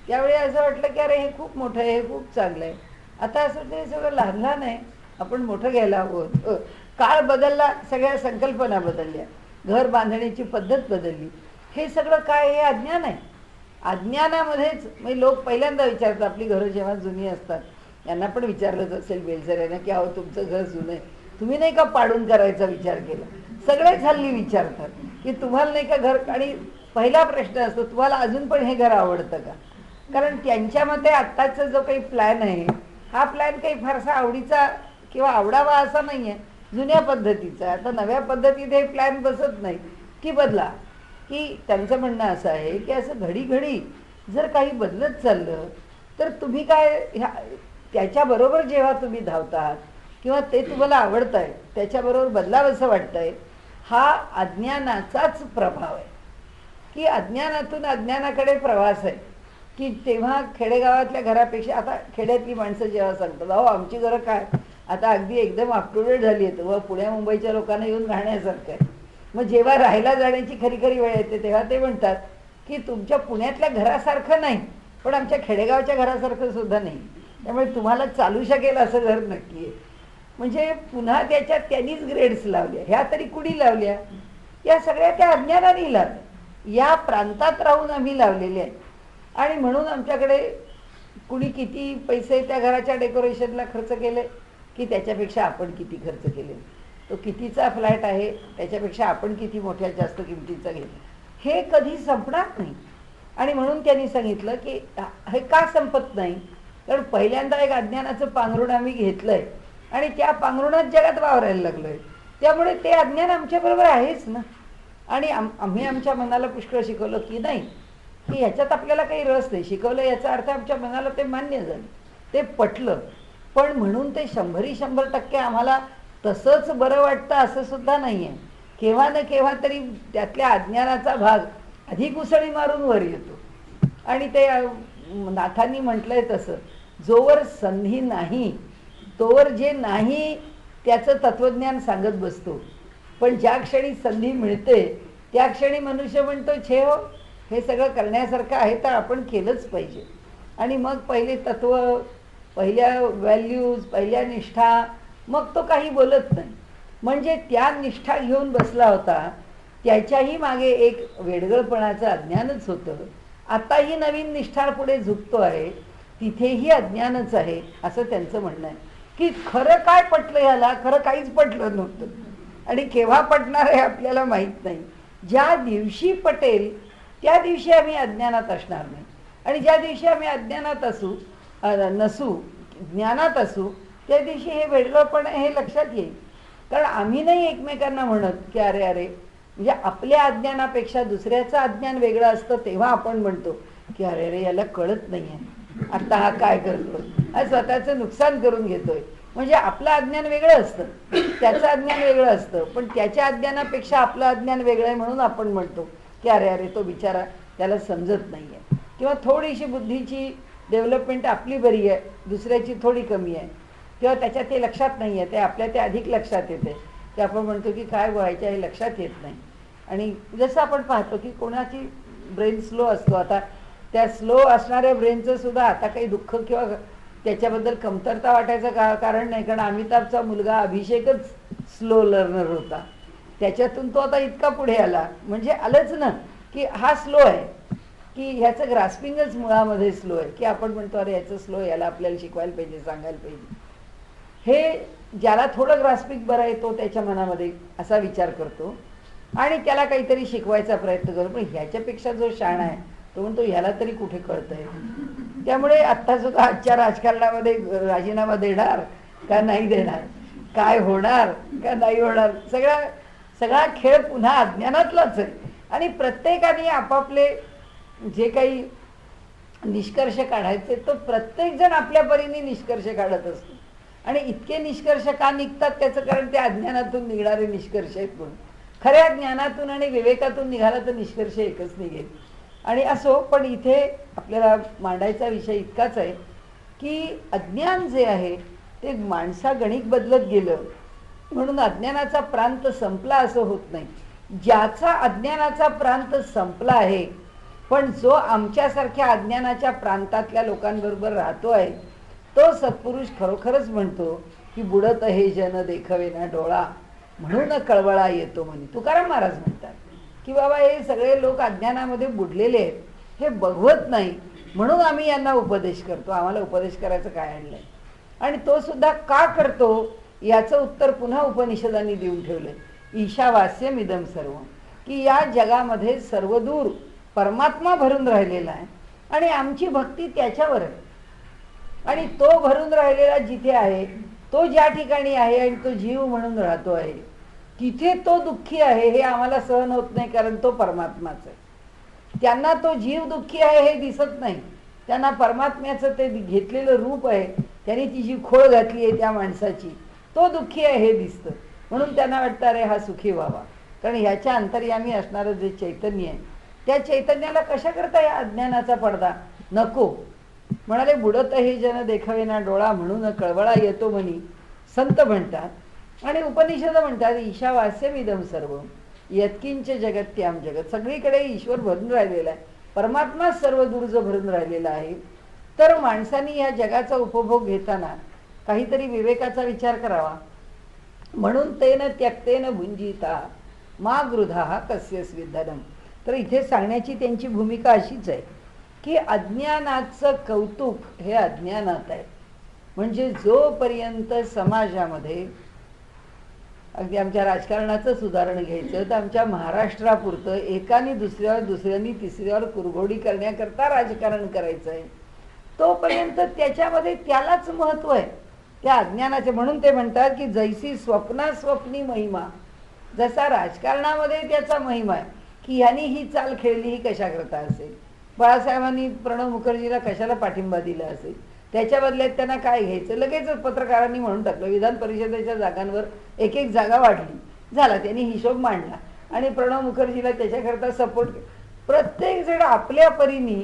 त्यावेळी असं वाटलं की अरे हे खूप मोठं आहे, हे खूप चांगलं आहे. आता असं वाटतं हे सगळं लहान लहान आहे, आपण मोठं घ्यायला हवं. काळ बदलला, सगळ्या संकल्पना बदलल्या, घर बांधण्याची पद्धत बदलली. हे सगळं काय हे अज्ञान आहे. अज्ञानामध्येच म्हणजे लोक पहिल्यांदा विचारतात आपली घरं जेव्हा जुनी असतात. यांना पण विचारलंच असेल बेलसर यांना की अहो तुमचं घर जुनं आहे, तुम्ही नाही का पाडून करायचा विचार केला. सगळेच हल्ली विचारतात की तुम्हाला नाही का घर. आणि पहिला प्रश्न असतो तुम्हाला अजून पण हे घर आवडतं का. कारण त्यांच्या मते आत्ताचा जो काही प्लॅन आहे हा प्लॅन काही फारसा आवडीचा किंवा आवडावा असा नाही आहे, जुन्या पद्धतीचा. आता नव्या पद्धतीत हे प्लॅन बसत नाही की बदला. की त्यांचं म्हणणं असं आहे की असं घडी घडी जर काही बदलत चाललं तर तुम्ही काय त्याच्याबरोबर जेव्हा तुम्ही धावत आहात किंवा ते तुम्हाला आवडतं आहे त्याच्याबरोबर बदलावं असं वाटतं आहे, हा अज्ञानाचाच प्रभाव आहे. की अज्ञानातून अज्ञानाकडे प्रवास आहे. की तेव्हा खेडेगावातल्या घरापेक्षा आता खेड्यातली माणसं जेव्हा सांगतात अहो आमची घरं काय आता अगदी एकदम अप टू डेट झाली आहे, व पुण्या मुंबईच्या लोकांना येऊन राहण्यासारखं आहे. मग जेव्हा राहायला जाण्याची खरी खरी वेळ येते तेव्हा ते म्हणतात की तुमच्या पुण्यातल्या घरासारखं नाही पण आमच्या खेडेगावच्या घरासारखं सुद्धा नाही, त्यामुळे तुम्हाला चालू शकेल असं घर नक्की आहे. म्हणजे पुन्हा त्याच्यात त्यांनीच ग्रेड्स लावल्या. ह्या तरी कुणी लावल्या, या सगळ्या त्या अज्ञानाने लावल्या. या प्रांतात राहून आम्ही लावलेले आहे. आणि म्हणून आमच्याकडे कुणी किती पैसे त्या घराच्या डेकोरेशनला खर्च केले की त्याच्यापेक्षा आपण किती खर्च केले. तो कितीचा फ्लॅट आहे त्याच्यापेक्षा आपण किती मोठ्या जास्त किमतीचा घेतला, हे कधी संपणार नाही. आणि म्हणून त्यांनी सांगितलं की हे का संपत नाही, कारण पहिल्यांदा एक अज्ञानाचं पांघरुण आम्ही घेतलं आहे आणि त्या पांघरुणात जगात वावरायला लागलो आहे. त्यामुळे ते अज्ञान आमच्याबरोबर आहेच ना. आणि आम्ही आमच्या मनाला पुष्कळ शिकवलं की नाही की ह्याच्यात आपल्याला काही रस नाही, शिकवलं याचा अर्थ आमच्या मनाला ते मान्य झालं, ते पटलं. पण म्हणून ते 100% आम्हाला तसंच बरं वाटतं असं सुद्धा नाही आहे. केव्हा ना केव्हा तरी त्यातल्या अज्ञानाचा भाग अधिक उसळी मारून वर येतो. आणि ते नाथांनी म्हटलंय तसं, जोवर संधी नाही तोवर जे नाही त्याचं तत्त्वज्ञान सांगत बसतो. पण ज्या क्षणी संधी मिळते त्या क्षणी मनुष्य म्हणतो, छे हो, हे सगळं करण्यासारखं आहे तर आपण केलंच पाहिजे. आणि मग पहिले तत्त्व, पहिल्या व्हॅल्यूज, पहिल्या निष्ठा, मग तो काही बोलत नाही. म्हणजे त्या निष्ठा घेऊन बसला होता त्याच्याही मागे एक वेडगळपणाचं अज्ञानच होतं. आताही नवीन निष्ठा पुढे झुकतो आहे, तिथेही अज्ञानच आहे असं त्यांचं म्हणणं आहे. की खरं काय पटलं ह्याला, खरं काहीच पटलं नव्हतं. आणि केव्हा पटणार आहे आपल्याला माहीत नाही. ज्या दिवशी पटेल त्या दिवशी आम्ही अज्ञानात असणार नाही. आणि ज्या दिवशी आम्ही अज्ञानात नसू, ज्ञानात असू, त्या दिवशी हे वेगळंपण हे लक्षात येईल. कारण आम्ही नाही एकमेकांना म्हणत की अरे अरे, म्हणजे आपल्या अज्ञानापेक्षा दुसऱ्याचं अज्ञान वेगळं असतं तेव्हा आपण म्हणतो की अरे अरे, याला कळत नाही आहे, आता हा काय करतो, हा स्वतःचं नुकसान करून घेतोय. म्हणजे आपलं अज्ञान वेगळं असतं, त्याचं अज्ञान वेगळं असतं, पण त्याच्या अज्ञानापेक्षा आपलं अज्ञान वेगळं आहे म्हणून आपण म्हणतो की अरे अरे, तो बिचारा, त्याला समजत नाही आहे. किंवा थोडीशी बुद्धीची डेव्हलपमेंट आपली बरी आहे, दुसऱ्याची थोडी कमी आहे, किंवा त्याच्यात ते लक्षात नाही आहे, ते आपल्या ते अधिक लक्षात येते, की आपण म्हणतो की काय व्हायचं हे लक्षात येत नाही. आणि जसं आपण पाहतो की कोणाची ब्रेन स्लो असतो, आता त्या स्लो असणाऱ्या ब्रेनचं सुद्धा आता काही दुःख किंवा त्याच्याबद्दल कमतरता वाटायचं कारण नाही. कारण अमिताभचा मुलगा अभिषेकच स्लो लर्नर होता, त्याच्यातून तो आता इतका पुढे आला. म्हणजे आलंच ना की हा स्लो आहे, की ह्याचं ग्रास्पिंगच मुळामध्ये स्लो आहे, की आपण म्हणतो अरे याचं स्लो, याला आपल्याला शिकवायला पाहिजे, सांगायला पाहिजे. हे ज्याला थोडं ग्रास्पिंग बरं आहे तो त्याच्या मनामध्ये असा विचार करतो आणि त्याला काहीतरी शिकवायचा प्रयत्न करतो. पण ह्याच्यापेक्षा जो शहाणा आहे तो म्हणतो ह्याला तरी कुठे कळतंय. त्यामुळे आत्ता सुद्धा आजच्या राजकारणामध्ये राजीनामा देणार का नाही देणार, काय होणार का नाही होणार, सगळा खेळ पुन्हा अज्ञानातलाच आहे. आणि प्रत्येकाने आपापले जे काही निष्कर्ष काढायचे तो प्रत्येक जण आपल्या परीने निष्कर्ष काढत असतो. आणि इतके निष्कर्ष का निघतात त्याचं कारण ते अज्ञानातून निघणारे निष्कर्ष आहेत. म्हणून खऱ्या ज्ञानातून आणि विवेकातून निघाला तर निष्कर्ष एकच निघेल. आणि असो, पण इथे आपल्याला मांडायचा विषय इतकाच आहे की अज्ञान जे आहे ते माणसागणिक बदलत गेलं म्हणून अज्ञानाचा प्रांत संपला असं होत नाही. ज्याचा अज्ञानाचा प्रांत संपला आहे पण जो आमच्यासारख्या अज्ञानाच्या प्रांतातल्या लोकांबरोबर राहतो आहे तो सत्पुरुष खरोखरच म्हणतो की बुडत हे जन देखवे ना डोळा, म्हणून कळवळा येतो म्हणे. तुकाराम महाराज म्हणतात की बाबा हे सगळे लोक अज्ञानामध्ये बुडलेले आहेत, हे बघवत नाही म्हणून आम्ही यांना उपदेश करतो. आम्हाला उपदेश करायचं काय आणलंय. आणि तो सुद्धा का करतो याचं उत्तर पुन्हा उपनिषदांनी देऊन ठेवलंय. ईशावास्यम इदम सर्व, की या जगामध्ये सर्वदूर परमात्मा भरून राहिलेला आहे आणि आमची भक्ती त्याच्यावर आहे. आणि तो भरून राहिलेला जिथे आहे, तो ज्या ठिकाणी आहे आणि तो जीव म्हणून राहतो आहे, तिथे तो दुःखी आहे हे आम्हाला सहन होत नाही, कारण तो परमात्माच आहे. त्यांना तो जीव दुःखी आहे हे दिसत नाही, त्यांना परमात्म्याचं ते घेतलेलं रूप आहे, त्यांनी ती जी खोळ घातली आहे त्या माणसाची, तो दुःखी आहे हे दिसतं. म्हणून त्यांना वाटतं अरे हा सुखी व्हावा. कारण ह्याच्या अंतर्यामी असणारं जे चैतन्य आहे त्या चैतन्याला कशा करता या अज्ञानाचा पडदा नको. म्हणाले बुडत हे जन देखावे ना डोळा, म्हणून कळवळा येतो म्हणी संत म्हणतात. आणि उपनिषद म्हणतात ईशावास्यम इदम सर्व यत्किंच जगत्याम जगत, सगळीकडे ईश्वर भरून राहिलेला आहे, परमात्मा सर्व दुर्ज भरून राहिलेला आहे. तर माणसांनी या जगाचा उपभोग घेताना काहीतरी विवेकाचा विचार करावा. म्हणून तेन त्यक्तेन भुंजिता मा गृधा कस्यस्वी धनम. तर इथे सांगण्याची त्यांची भूमिका अशीच आहे की अज्ञानाचं कौतुक हे अज्ञानात आहे. म्हणजे जोपर्यंत समाजामध्ये, अगदी आमच्या राजकारणाचंच उदाहरण घ्यायचं तर आमच्या महाराष्ट्रापुरतं एकाने दुसऱ्यावर, दुसऱ्यांनी तिसऱ्यावर कुरघोडी करण्याकरता राजकारण करायचं आहे, तोपर्यंत त्याच्यामध्ये त्यालाच महत्त्व आहे, त्या अज्ञानाचे. म्हणून ते म्हणतात की जैसी स्वप्ना स्वप्नी महिमा, जसा राजकारणामध्ये त्याचा महिमा आहे की ह्यानी ही चाल खेळली ही कशा करता असेल, बाळासाहेबांनी प्रणव मुखर्जीला कशाला पाठिंबा दिला असेल, त्याच्या बदल्यात त्यांना काय घ्यायचं, लगेचच पत्रकारांनी म्हणून टाकलं. विधान परिषदेच्या जागांवर एक एक जागा वाढली, झाला, त्यांनी हिशोब मांडला आणि प्रणव मुखर्जीला त्याच्याकरता सपोर्ट. प्रत्येक जण आपल्या परीने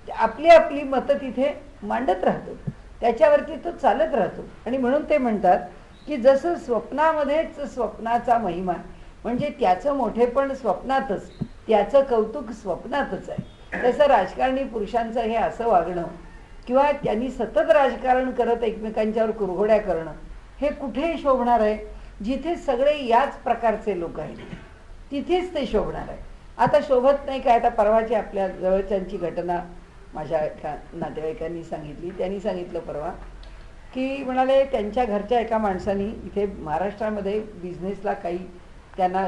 आपली आपली मतं तिथे मांडत राहतो, त्याच्यावरती तो चालत राहतो. आणि म्हणून ते म्हणतात की जसं स्वप्नामध्येच स्वप्नाचा महिमा, म्हणजे त्याचं मोठेपण स्वप्नातच, त्याचं कौतुक स्वप्नातच आहे, तसं राजकारणी पुरुषांचं हे असं वागणं किंवा त्यांनी सतत राजकारण करत एकमेकांच्यावर कुरघोड्या करणं हे कुठेही शोभणार आहे. जिथे सगळे याच प्रकारचे लोक आहेत तिथेच ते शोभणार आहे. आता शोभत नाही काय. आता परवाची आपल्या जवळच्यांची घटना माझ्या एका नातेवाईकांनी सांगितली. त्यांनी सांगितलं परवा की म्हणाले त्यांच्या घरच्या एका माणसाने इथे महाराष्ट्रामध्ये बिझनेसला काही त्यांना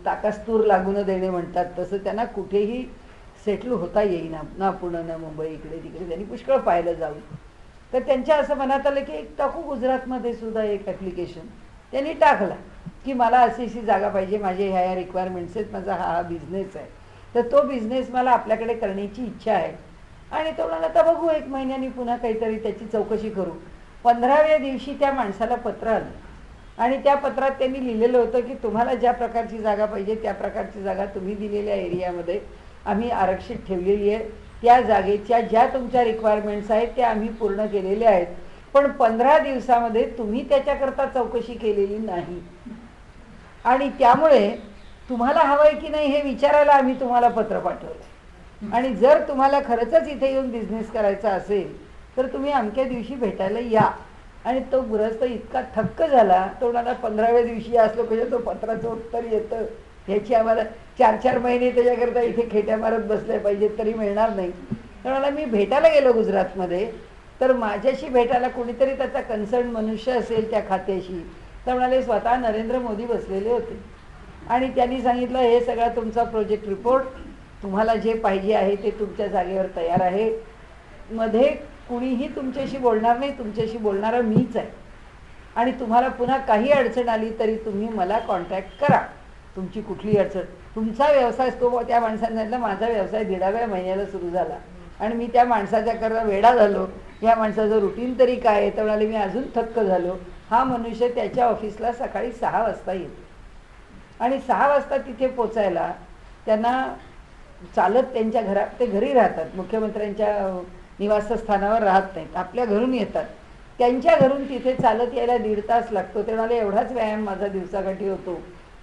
ताकास्तूर लागू न देणे म्हणतात तसं त्यांना कुठेही सेटल होता येईना, ना पुणे ना मुंबई, इकडे तिकडे त्यांनी पुष्कळ पाहिलं जाऊन. तर त्यांच्या असं मनात आलं की एक टाकू गुजरातमध्ये सुद्धा एक ॲप्लिकेशन. त्यांनी टाकला की मला अशी अशी जागा पाहिजे, माझे ह्या रिक्वायरमेंट्स आहेत, माझा हा बिझनेस आहे, तर तो बिझनेस मला आपल्याकडे करण्याची इच्छा आहे. आणि तो म्हणाला तर बघू, 1 महिन्यानी पुन्हा काहीतरी त्याची चौकशी करू. 15व्या दिवशी त्या माणसाला पत्र आलं आणि त्या पत्रात त्यांनी लिहिलेलं होतं की तुम्हाला ज्या प्रकारची जागा पाहिजे त्या प्रकारची जागा तुम्ही दिलेल्या एरियामध्ये आम्ही आरक्षित ठेवलेली आहे. त्या जागेच्या ज्या तुमच्या रिक्वायरमेंट्स आहेत त्या आम्ही पूर्ण केलेल्या आहेत, पण 15 दिवसामध्ये तुम्ही त्याच्याकरता चौकशी केलेली नाही आणि त्यामुळे तुम्हाला हवं आहे की नाही हे विचारायला आम्ही तुम्हाला पत्र पाठवलं. आणि जर तुम्हाला खरंच इथे येऊन बिझनेस करायचा असेल तर तुम्ही अमक्या दिवशी भेटायला या. आणि तो गृहस्थ इतका थक्क झाला, तो म्हणाला 15व्या दिवशी असलो कशा तो पत्राचं उत्तर येतं, ह्याची आम्हाला 4-4 महिने त्याच्याकरता इथे खेट्या मारत बसल्या पाहिजेत तरी मिळणार नाही. तर मला मी भेटायला गेलो गुजरातमध्ये, तर माझ्याशी भेटायला कोणीतरी त्याचा कन्सर्न मनुष्य असेल त्या खात्याशी, तर म्हणाले स्वतः नरेंद्र मोदी बसलेले होते आणि त्यांनी सांगितलं हे सगळा तुमचा प्रोजेक्ट रिपोर्ट, तुम्हाला जे पाहिजे आहे ते तुमच्या जागेवर तयार आहे, मध्ये कुणीही तुमच्याशी बोलणार नाही, तुमच्याशी बोलणारा मीच आहे आणि तुम्हाला पुन्हा काही अडचण आली तरी तुम्ही मला कॉन्टॅक्ट करा, तुमची कुठली अडचण. तुमचा व्यवसाय, तो त्या माणसाने सांगितलं माझा व्यवसाय 1.5व्या महिन्याला सुरू झाला आणि मी त्या माणसाच्या करता वेडा झालो, या माणसाचं रुटीन तरी काय आहे. तर म्हणाले मी अजून थक्क झालो. हा मनुष्य त्याच्या ऑफिसला सकाळी 6 वाजता येतो आणि 6 वाजता तिथे पोचायला त्यांना चालत, त्यांच्या घरात, ते घरी राहतात, मुख्यमंत्र्यांच्या निवासस्थानावर राहत नाहीत, आपल्या घरून येतात, त्यांच्या घरून तिथे चालत यायला 1.5 तास लागतो. ते म्हणाले एवढाच व्यायाम माझा दिवसाकाठी होतो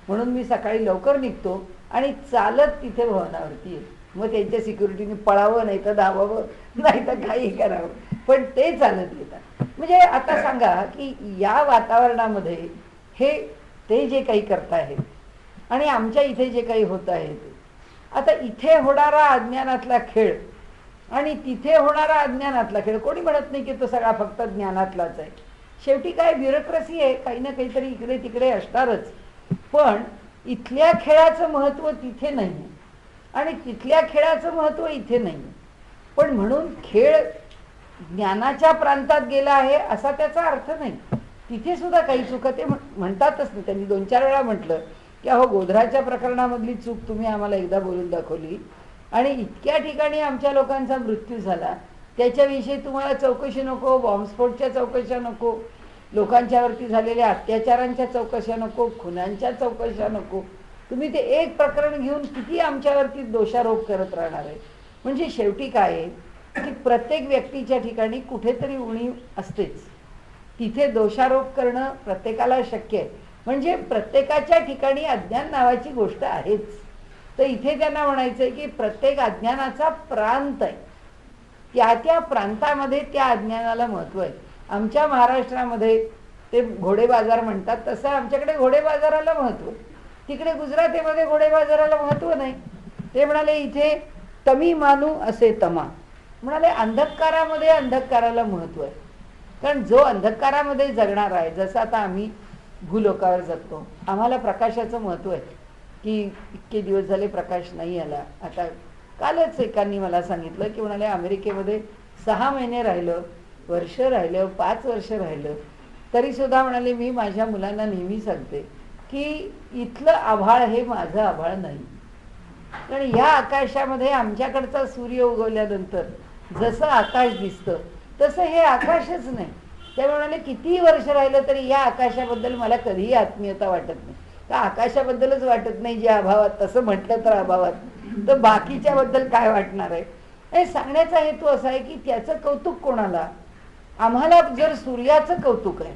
म्हणून मी सकाळी लवकर निघतो आणि चालत तिथे भवनावरती येतो. मग त्यांच्या सिक्युरिटीने पळावं, नाही तर धावावं, नाही तर काही करावं, पण ते चालत येतात. म्हणजे आता सांगा की या वातावरणामध्ये हे ते जे काही करतायत आणि आमच्या इथे जे काही होत आहे ते, आता इथे होणारा अज्ञानातला खेळ आणि तिथे होणारा अज्ञानातला खेळ, कोणी म्हणत नाही की तो सगळा फक्त ज्ञानातलाच आहे. शेवटी काय ब्युरोक्रसी आहे, काही ना काहीतरी इकडे तिकडे असणारच, पण इथल्या खेळाचं महत्त्व तिथे नाही आणि तिथल्या खेळाचं महत्त्व इथे नाही. पण म्हणून खेळ ज्ञानाच्या प्रांतात गेला आहे असा त्याचा अर्थ नाही. तिथे सुद्धा काही चुका ते म्हणतातच नाही. त्यांनी 2-4 वेळा म्हटलं की अहो गोधराच्या प्रकरणामधली चूक तुम्ही आम्हाला एकदा बोलून दाखवली आणि इतक्या ठिकाणी आमच्या लोकांचा मृत्यू झाला, त्याच्याविषयी तुम्हाला चौकशी नको, बॉम्बस्फोटच्या चौकशा नको, लोकांच्यावरती झालेल्या अत्याचारांच्या चौकशा नको, खुनांच्या चौकशा नको, तुम्ही ते एक प्रकरण घेऊन किती आमच्यावरती दोषारोप करत राहणार आहे. म्हणजे शेवटी काय आहे की प्रत्येक व्यक्तीच्या ठिकाणी कुठेतरी उणीव असतेच, तिथे दोषारोप करणं प्रत्येकाला शक्य आहे. म्हणजे प्रत्येकाच्या ठिकाणी अज्ञान नावाची गोष्ट आहेच. तर इथे त्यांना म्हणायचं आहे की प्रत्येक अज्ञानाचा प्रांत आहे, त्या त्या प्रांतामध्ये त्या अज्ञानाला महत्त्व आहे. आमच्या महाराष्ट्रामध्ये ते घोडे बाजार म्हणतात, तसं आमच्याकडे घोडे बाजाराला महत्त्व, तिकडे गुजरातीमध्ये घोडे बाजाराला महत्त्व नाही. ते म्हणाले इथे तमी मानू असे तमा, म्हणाले अंधकारामध्ये अंधकाराला महत्त्व आहे. कारण जो अंधकारामध्ये जगणार आहे, जसं आता आम्ही भूलोकावर जगतो, आम्हाला प्रकाशाचं महत्त्व आहे की इतके दिवस झाले प्रकाश नाही आला. आता कालच एकांनी मला सांगितलं की म्हणाले अमेरिकेमध्ये 6 महिने राहिलं, वर्ष राहिलं, 5 वर्ष राहिलं, तरीसुद्धा म्हणाले मी माझ्या मुलांना नेहमी सांगते की इथलं आभाळ हे माझं आभाळ नाही. कारण या आकाशामध्ये आमच्याकडचा सूर्य उगवल्यानंतर जसं आकाश दिसतं तसं हे आकाशच नाही. ते म्हणाले कितीही वर्ष राहिलं तरी या आकाशाबद्दल मला कधीही आत्मीयता वाटत नाही. तर आकाशाबद्दलच वाटत नाही जे अभावात, तसं म्हटलं तर अभावात, तर बाकीच्याबद्दल काय वाटणार आहे. हे सांगण्याचा हेतू असा आहे की त्याचं कौतुक कोणाला. आम्हाला जर सूर्याचं कौतुक आहे,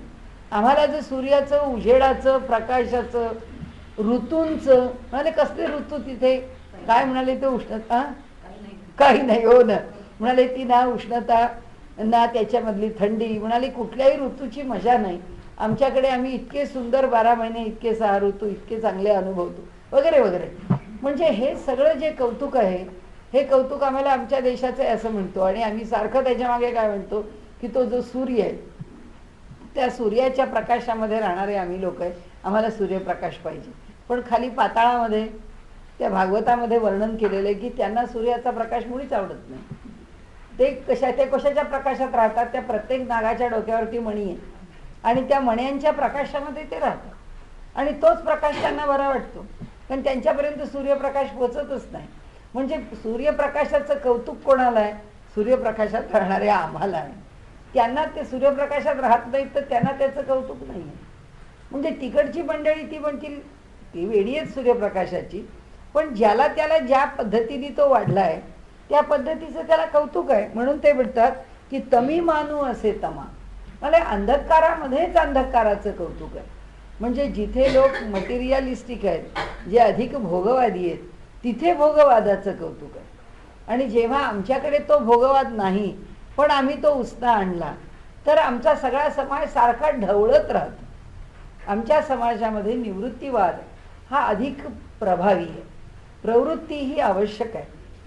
आम्हाला जर सूर्याचं, उजेडाचं, प्रकाशाचं, ऋतूंचं, म्हणाले कसले ऋतू तिथे, काय म्हणाले ते उष्णता काही नाही. हो ना, म्हणाले ती ना उष्णता ना त्याच्यामधली थंडी, म्हणाले कुठल्याही ऋतूची मजा नाही आमच्याकडे. आम्ही इतके सुंदर 12 महिने, इतके 6 ऋतू, इतके चांगले अनुभवतो वगैरे वगैरे. म्हणजे हे सगळं जे कौतुक आहे, हे कौतुक आम्हाला आमच्या देशाचं आहे असं म्हणतो. आणि आम्ही सारखं त्याच्यामागे काय म्हणतो की तो जो सूर्य आहे, त्या सूर्याच्या प्रकाशामध्ये राहणारे आम्ही लोक आहे, आम्हाला सूर्यप्रकाश पाहिजे. पण खाली पाताळामध्ये त्या भागवतामध्ये वर्णन केलेलं आहे की त्यांना सूर्याचा प्रकाश मुळीच आवडत नाही. ते कशाच्या प्रकाशात राहतात, त्या प्रत्येक नागाच्या डोक्यावरती मणी आहे आणि त्या मण्यांच्या प्रकाशामध्ये ते राहतात आणि तोच प्रकाश त्यांना बरा वाटतो. पण त्यांच्यापर्यंत सूर्यप्रकाश पोचतच नाही. म्हणजे सूर्यप्रकाशाचं कौतुक कोणाला आहे, सूर्यप्रकाशात राहणाऱ्या आम्हाला आहे. त्यांना ते सूर्यप्रकाशात राहत नाहीत तर त्यांना त्याचं कौतुक नाही आहे. म्हणजे तिकडची मंडळी ती म्हणतील ती वेडी आहेत सूर्यप्रकाशाची, पण ज्याला त्याला ज्या पद्धतीने तो वाढला आहे त्या पद्धतीचं त्याला कौतुक आहे. म्हणून ते म्हणतात की तमी मानू असे तमा. मला अंधकारामध्येच अंधकाराचं कौतुक आहे. म्हणजे जिथे लोक मटेरियलिस्टिक आहेत, जे अधिक भोगवादी आहेत, तिथे भोगवादाचं कौतुक आहे. आणि जेव्हा आमच्याकडे तो भोगवाद नाही पण आम्ही तो उसना आणला तर आमचा सगळा समाज सारखा ढवळत राहतो. आमच्या समाजामध्ये निवृत्तीवाद हा अधिक प्रभावी आहे. प्रवृत्ती ही आवश्यक आहे,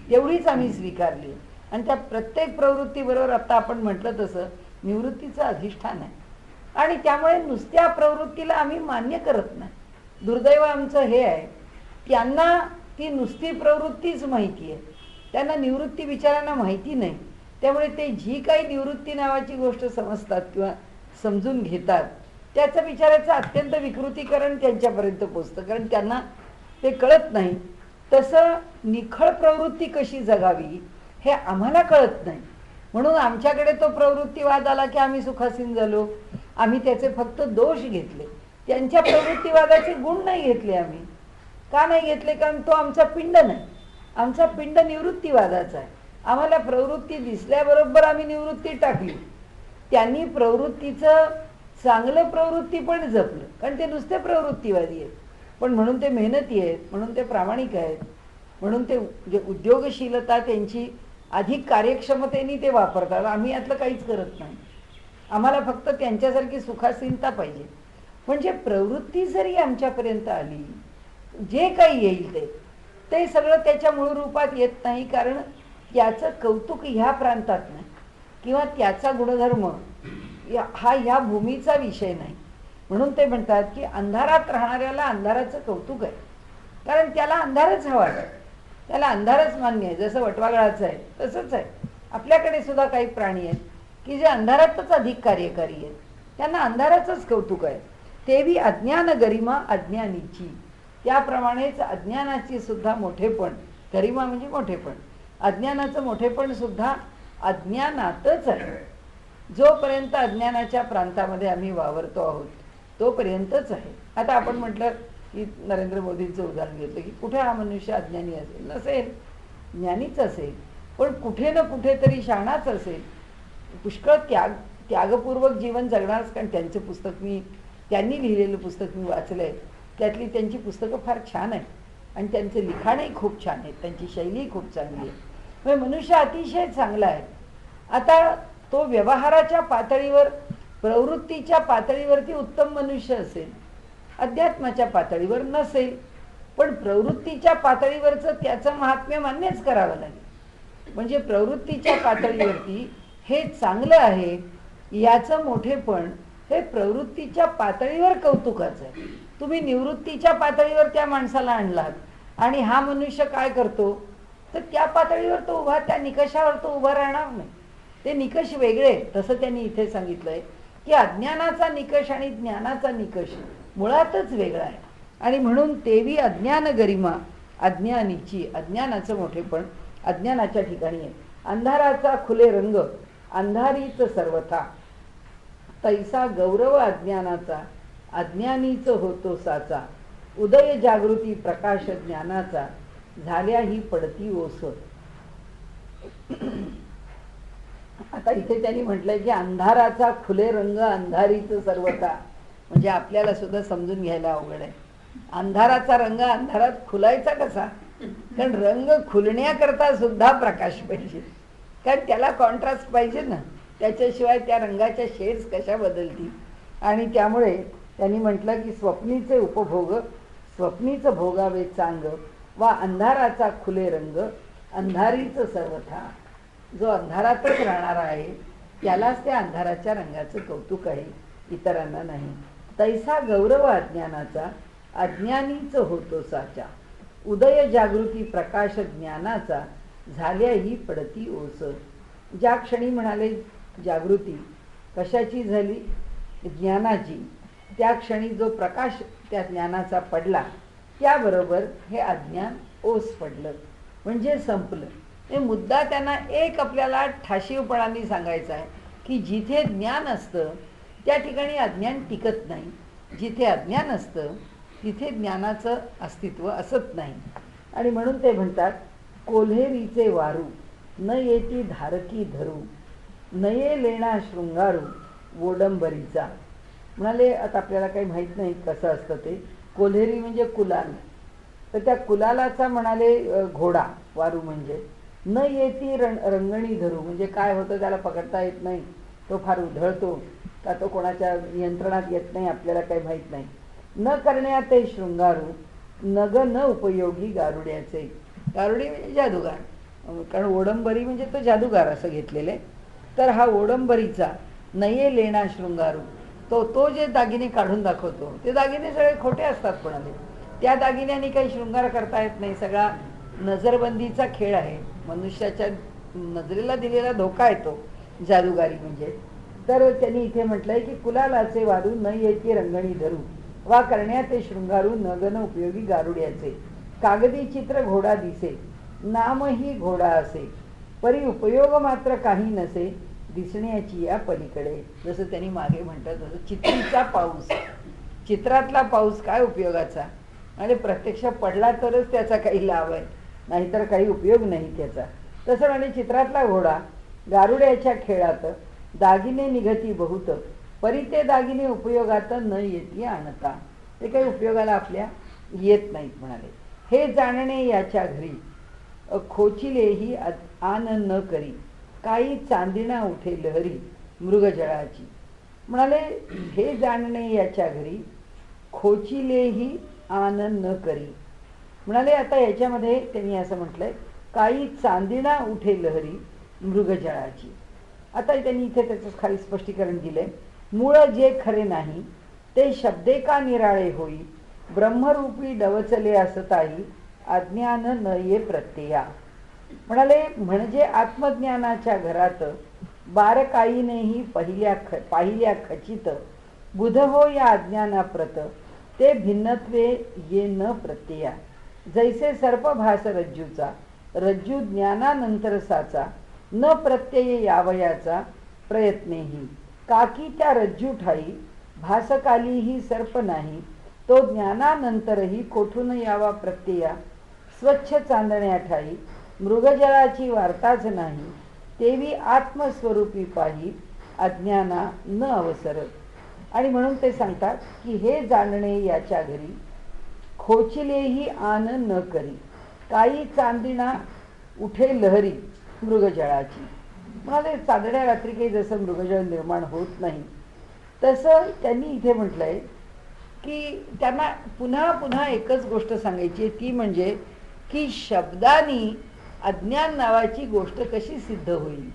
तेवढीच आम्ही स्वीकारली आहे. आणि त्या प्रत्येक प्रवृत्तीबरोबर आता आपण म्हटलं तसं निवृत्तीचं अधिष्ठान आहे. आणि त्यामुळे नुसत्या प्रवृत्तीला आम्ही मान्य करत नाही. दुर्दैव आमचं हे आहे, त्यांना ती नुसती प्रवृत्तीच माहिती आहे, त्यांना निवृत्ती विचारांना माहिती नाही. त्यामुळे ते जी काही निवृत्ती नावाची गोष्ट समजतात किंवा समजून घेतात त्याचं विचाराचं अत्यंत विकृतीकरण त्यांच्यापर्यंत पोचतं, कारण त्यांना ते कळत नाही. तसं निखळ प्रवृत्ती कशी जगावी हे आम्हाला कळत नाही. म्हणून आमच्याकडे तो प्रवृत्तीवाद आला की आम्ही सुखासीन झालो. आम्ही त्याचे फक्त दोष घेतले, त्यांच्या प्रवृत्तीवादाचे गुण नाही घेतले. आम्ही का नाही घेतले, कारण तो आमचा पिंड नाही. आमचा पिंड निवृत्तीवादाचा आहे. आम्हाला प्रवृत्ती दिसल्याबरोबर आम्ही निवृत्ती टाकली. त्यांनी प्रवृत्तीचं चांगलं प्रवृत्ती पण जपलं, कारण ते नुसते प्रवृत्तीवादी आहेत. पण म्हणून ते मेहनती आहेत, म्हणून ते प्रामाणिक आहेत, म्हणून ते जे उद्योगशीलता त्यांची अधिक कार्यक्षमतेने ते वापरतात. आम्ही यातलं काहीच करत नाही. आम्हाला फक्त त्यांच्यासारखी सुखासीनता पाहिजे. म्हणजे प्रवृत्ती जरी आमच्यापर्यंत आली, जे काही येईल ते सगळं त्याच्या मूळ रूपात येत नाही, कारण त्याचं कौतुक ह्या प्रांतात नाही किंवा त्याचा गुणधर्म हा ह्या भूमीचा विषय नाही. म्हणून ते म्हणतात की अंधारात राहणाऱ्याला अंधाराचं कौतुक आहे, कारण त्याला अंधारच हवा आहे, त्याला अंधारच मान्य आहे. जसं वटवाघळाचं आहे तसंच आहे. आपल्याकडे सुद्धा काही प्राणी आहेत की जे अंधारातच अधिक कार्यकारी आहेत, त्यांना अंधाराचंच कौतुक आहे. तेवी अज्ञान गरिमा अज्ञानीची. त्याप्रमाणेच अज्ञानाची सुद्धा मोठेपण, गरिमा म्हणजे मोठेपण, अज्ञानाचं मोठेपण सुद्धा अज्ञानातच आहे. जोपर्यंत अज्ञानाच्या प्रांतामध्ये आम्ही वावरतो आहोत तोपर्यंतच आहे. आता आपण म्हटलं की नरेंद्र मोदींचं उदाहरण घेतलं की कुठे हा मनुष्य अज्ञानी असेल, नसेल, ज्ञानीच असेल, पण कुठे ना कुठेतरी शहाणाच असेल. पुष्कळ त्यागपूर्वक जीवन जगणारच. कारण त्यांचं पुस्तक त्यांनी लिहिलेलं पुस्तक मी वाचलं आहे. त्यातली त्यांची पुस्तकं फार छान आहेत आणि त्यांचं लिखाणही खूप छान आहे, त्यांची शैलीही खूप चांगली आहे. म्हणजे मनुष्य अतिशय चांगला आहे. आता तो व्यवहाराच्या पातळीवर, प्रवृत्तीच्या पातळीवरती उत्तम मनुष्य असेल, अध्यात्माच्या पातळीवर नसेल, पण प्रवृत्तीच्या पातळीवरचं त्याचं महात्म्य मान्यच करावं लागेल. म्हणजे प्रवृत्तीच्या पातळीवरती हे चांगलं आहे याचं मोठेपण हे प्रवृत्तीच्या पातळीवर कौतुकाचं आहे. तुम्ही निवृत्तीच्या पातळीवर त्या माणसाला आणलात आणि हा मनुष्य काय करतो तर त्या पातळीवर तो उभा, त्या निकषावर तो उभा राहणार नाही. ते निकष वेगळे. तसं त्यांनी इथे सांगितलंय की अज्ञानाचा निकष आणि ज्ञानाचा निकष मुळातच वेगळा आहे. आणि म्हणून तेवी अज्ञान गरिमा अज्ञानीची, अज्ञानाचं मोठेपण अज्ञानाच्या ठिकाणी आहे. अंधाराचा खुले रंग अंधारीच सर्वथा, तैसा गौरव अज्ञानाचा अज्ञानीच होतो साचा. उदय जागृती प्रकाश ज्ञानाचा झाल्या ही पडती ओस. आता इथे त्यांनी म्हटलंय की अंधाराचा खुले रंग अंधारीच सर्वथा, म्हणजे आपल्याला सुद्धा समजून घ्यायला अवघड आहे. अंधाराचा रंग अंधारात खुलायचा कसा? कारण रंग खुलण्याकरता सुद्धा प्रकाश पाहिजे, कारण त्याला कॉन्ट्रास्ट पाहिजे ना, त्याच्याशिवाय त्या रंगाच्या शेड्स कशा बदलतील. आणि त्यामुळे त्यांनी म्हटलं की स्वप्नीचे उपभोग स्वप्नीच भोगावे चांग, वा अंधाराचा खुले रंग अंधारीच सर्वथा. जो अंधारातच राहणारा आहे त्यालाच त्या अंधाराच्या रंगाचं कौतुक आहे, इतरांना नाही. तैसा गौरव अज्ञानाचा अज्ञानीच होतो साचा. उदय जागृती प्रकाश ज्ञानाचा झाल्या ही पडती ओस. ज्या क्षणी म्हणाले जागृती कशाची झाली? ज्ञानाची. त्या क्षणी जो प्रकाश त्या ज्ञानाचा पडला त्याबरोबर हे अज्ञान ओस पडलं, म्हणजे संपलं. हे मुद्दा त्यांना एक आपल्याला ठाशीवपणाने सांगायचा आहे की जिथे ज्ञान असतं त्या ठिकाणी अज्ञान टिकत नाही. जिथे अज्ञान असतं तिथे ज्ञानाचं अस्तित्व असत नाही. आणि म्हणून ते म्हणतात कोल्हेरीचे वारू न येती धारकी धरू, नये लेणा शृंगारू वोडंबरीचा. म्हणाले आता आपल्याला काही माहीत नाही कसं असतं ते. कोल्हेरी म्हणजे कुलाल, तर त्या कुलालाचा म्हणाले घोडा वारू म्हणजे. न येती रंगणी धरू म्हणजे काय होतं त्याला पकडता येत नाही, तो फार उधळतो का तो कोणाच्या नियंत्रणात येत नाही, आपल्याला काही माहीत नाही. न करण्यात ते शृंगारू नग न उपयोगी गारुड्याचे. गारुडी म्हणजे जादूगार, कारण ओडंबरी म्हणजे तो जादूगार असं घेतलेले. तर हा ओडंबरीचा नये लेणा शृंगारू, तो जे दागिने काढून दाखवतो ते दागिने सगळे खोटे असतात. कोणाले त्या दागिन्यांनी काही शृंगार करता येत नाही. सगळा नजरबंदीचा खेळ आहे, मनुष्याच्या नजरेला दिलेला धोका येतो जादूगारी म्हणजे. तर त्यांनी इथे म्हटलंय की कुलालाचे वारू न येते रंगणी धरू, वा करण्यात ते शृंगारू नगन उपयोगी गारुड्याचे. कागदी चित्र घोडा दिसे नामही घोडा असे, परी उपयोग मात्र काही नसे दिसण्याची या पलीकडे. जसं त्यांनी मागे म्हणतात तसं चित्रीचा पाऊस, चित्रातला पाऊस काय उपयोगाचा, आणि प्रत्यक्ष पडला तरच त्याचा काही लाभ आहे, नाहीतर काही उपयोग नाही त्याचा. तसं म्हणजे चित्रातला घोडा गारुड्याच्या खेळात दागिने निघती बहुत, परी ते दागिने उपयोगात न येती आणता. ते काही उपयोगाला आपल्या येत नाहीत म्हणाले. हे जाणणे याच्या घरी खोचिलेही आन न करी, काही चांदिणा उठे लहरी मृगजळाची. म्हणाले हे जाणणे याच्या घरी खोचिलेही आन न करी. म्हणाले आता याच्यामध्ये त्यांनी असं म्हटलंय काही चांदिणा उठे लहरी मृगजळाची. आता त्यांनी इथे त्याचं खाली स्पष्टीकरण दिलंय. मूळ जे खरे नाही ते शब्दे का निराळे होई, ब्रह्मरूपी डवचले असताई अज्ञान न ये प्रत्यया. म्हणाले म्हणजे आत्मज्ञानाच्या घरात बारकाईनेही पाहिल्या खचित, बुध हो या अज्ञानाप्रत ते भिन्नत्वे ये न प्रत्यया. जैसे सर्प भास रज्जूचा, रज्जू ज्ञानानंतर साचा, न प्रत्यय यावयाचा प्रयत्नेही. काकी त्या रज्जू ठाई भासकालीही सर्प नाही, तो ज्ञानानंतरही कोठून यावा प्रत्यया. स्वच्छ चांदण्या ठाई मृगजळाची वार्ताच नाही, तेवी आत्मस्वरूपी पाही अज्ञाना न अवसर. आणि म्हणून ते सांगतात की हे जाणणे याच्या घरी खोचिलेही आन न करी, काही चांदिणा उठे लहरी मृगजळाची. म्हणाले चांदण्या रात्री काही जसं मृगजळ निर्माण होत नाही तसं त्यांनी इथे म्हटलंय की त्यांना पुन्हा पुन्हा एकच गोष्ट सांगायची, ती म्हणजे की शब्दांनी अज्ञान नावाची गोष्ट कशी सिद्ध होईल.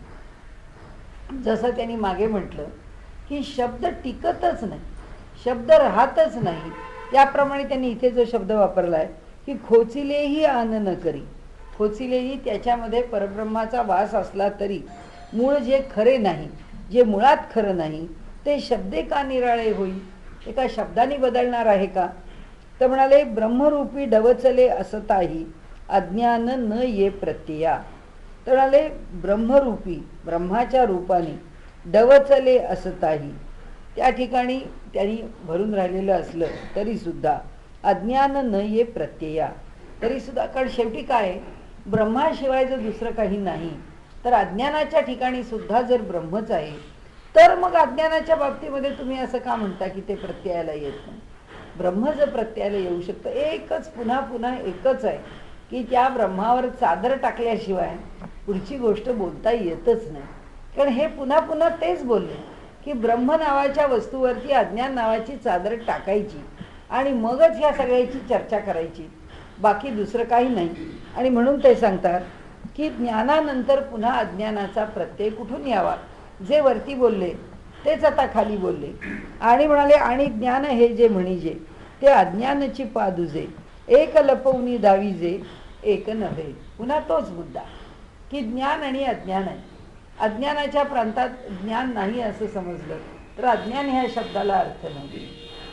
जसं त्यांनी मागे म्हटलं की शब्द टिकतच नाही, शब्द राहतच नाही, त्याप्रमाणे त्यांनी इथे जो शब्द वापरलाय की खोचिलेही आन न करी. खोचिलेही त्याच्यामध्ये परब्रह्माचा वास असला तरी मूळ जे खरे नाही, जे मुळात खरं नाही ते शब्दे का निराळे होईल. एका शब्दाने बदलणार आहे का. तर म्हणाले ब्रह्मरूपी डवचले असताही अज्ञान न ये प्रत्यया. तर म्हणाले ब्रह्मरूपी ब्रह्माच्या रूपाने डवचले असताही, त्या ठिकाणी त्यांनी भरून राहिलेलं असलं तरीसुद्धा अज्ञान न ये प्रत्यया. तरीसुद्धा कारण शेवटी काय, ब्रह्माशिवाय जर दुसरं काही नाही तर अज्ञानाच्या ठिकाणी सुद्धा जर ब्रह्मच आहे, तर मग अज्ञानाच्या बाबतीमध्ये तुम्ही असं का म्हणता की ते प्रत्ययाला येत नाही. ब्रह्म जर प्रत्ययाला येऊ शकतं, एकच पुन्हा पुन्हा एकच आहे की त्या ब्रह्मावर चादर टाकल्याशिवाय पुढची गोष्ट बोलता येतच नाही. कारण हे पुन्हा पुन्हा तेच बोलले की ब्रह्म नावाच्या वस्तूवरती अज्ञान नावाची चादर टाकायची आणि मगच ह्या सगळ्याची चर्चा करायची, बाकी दुसरं काही नाही. आणि म्हणून ते सांगतात की ज्ञानानंतर पुन्हा अज्ञानाचा प्रत्यय कुठून यावा. जे वरती बोलले तेच आता खाली बोलले आणि म्हणाले आणि ज्ञान हे जे म्हणीजे ते अज्ञानाची पादुजे एक लपवणी दावीजे एक नव्हे. पुन्हा तोच मुद्दा की ज्ञान आणि अज्ञान आहे. अज्ञानाच्या प्रांतात ज्ञान नाही असं समजलं तर अज्ञान ह्या शब्दाला अर्थ नाही.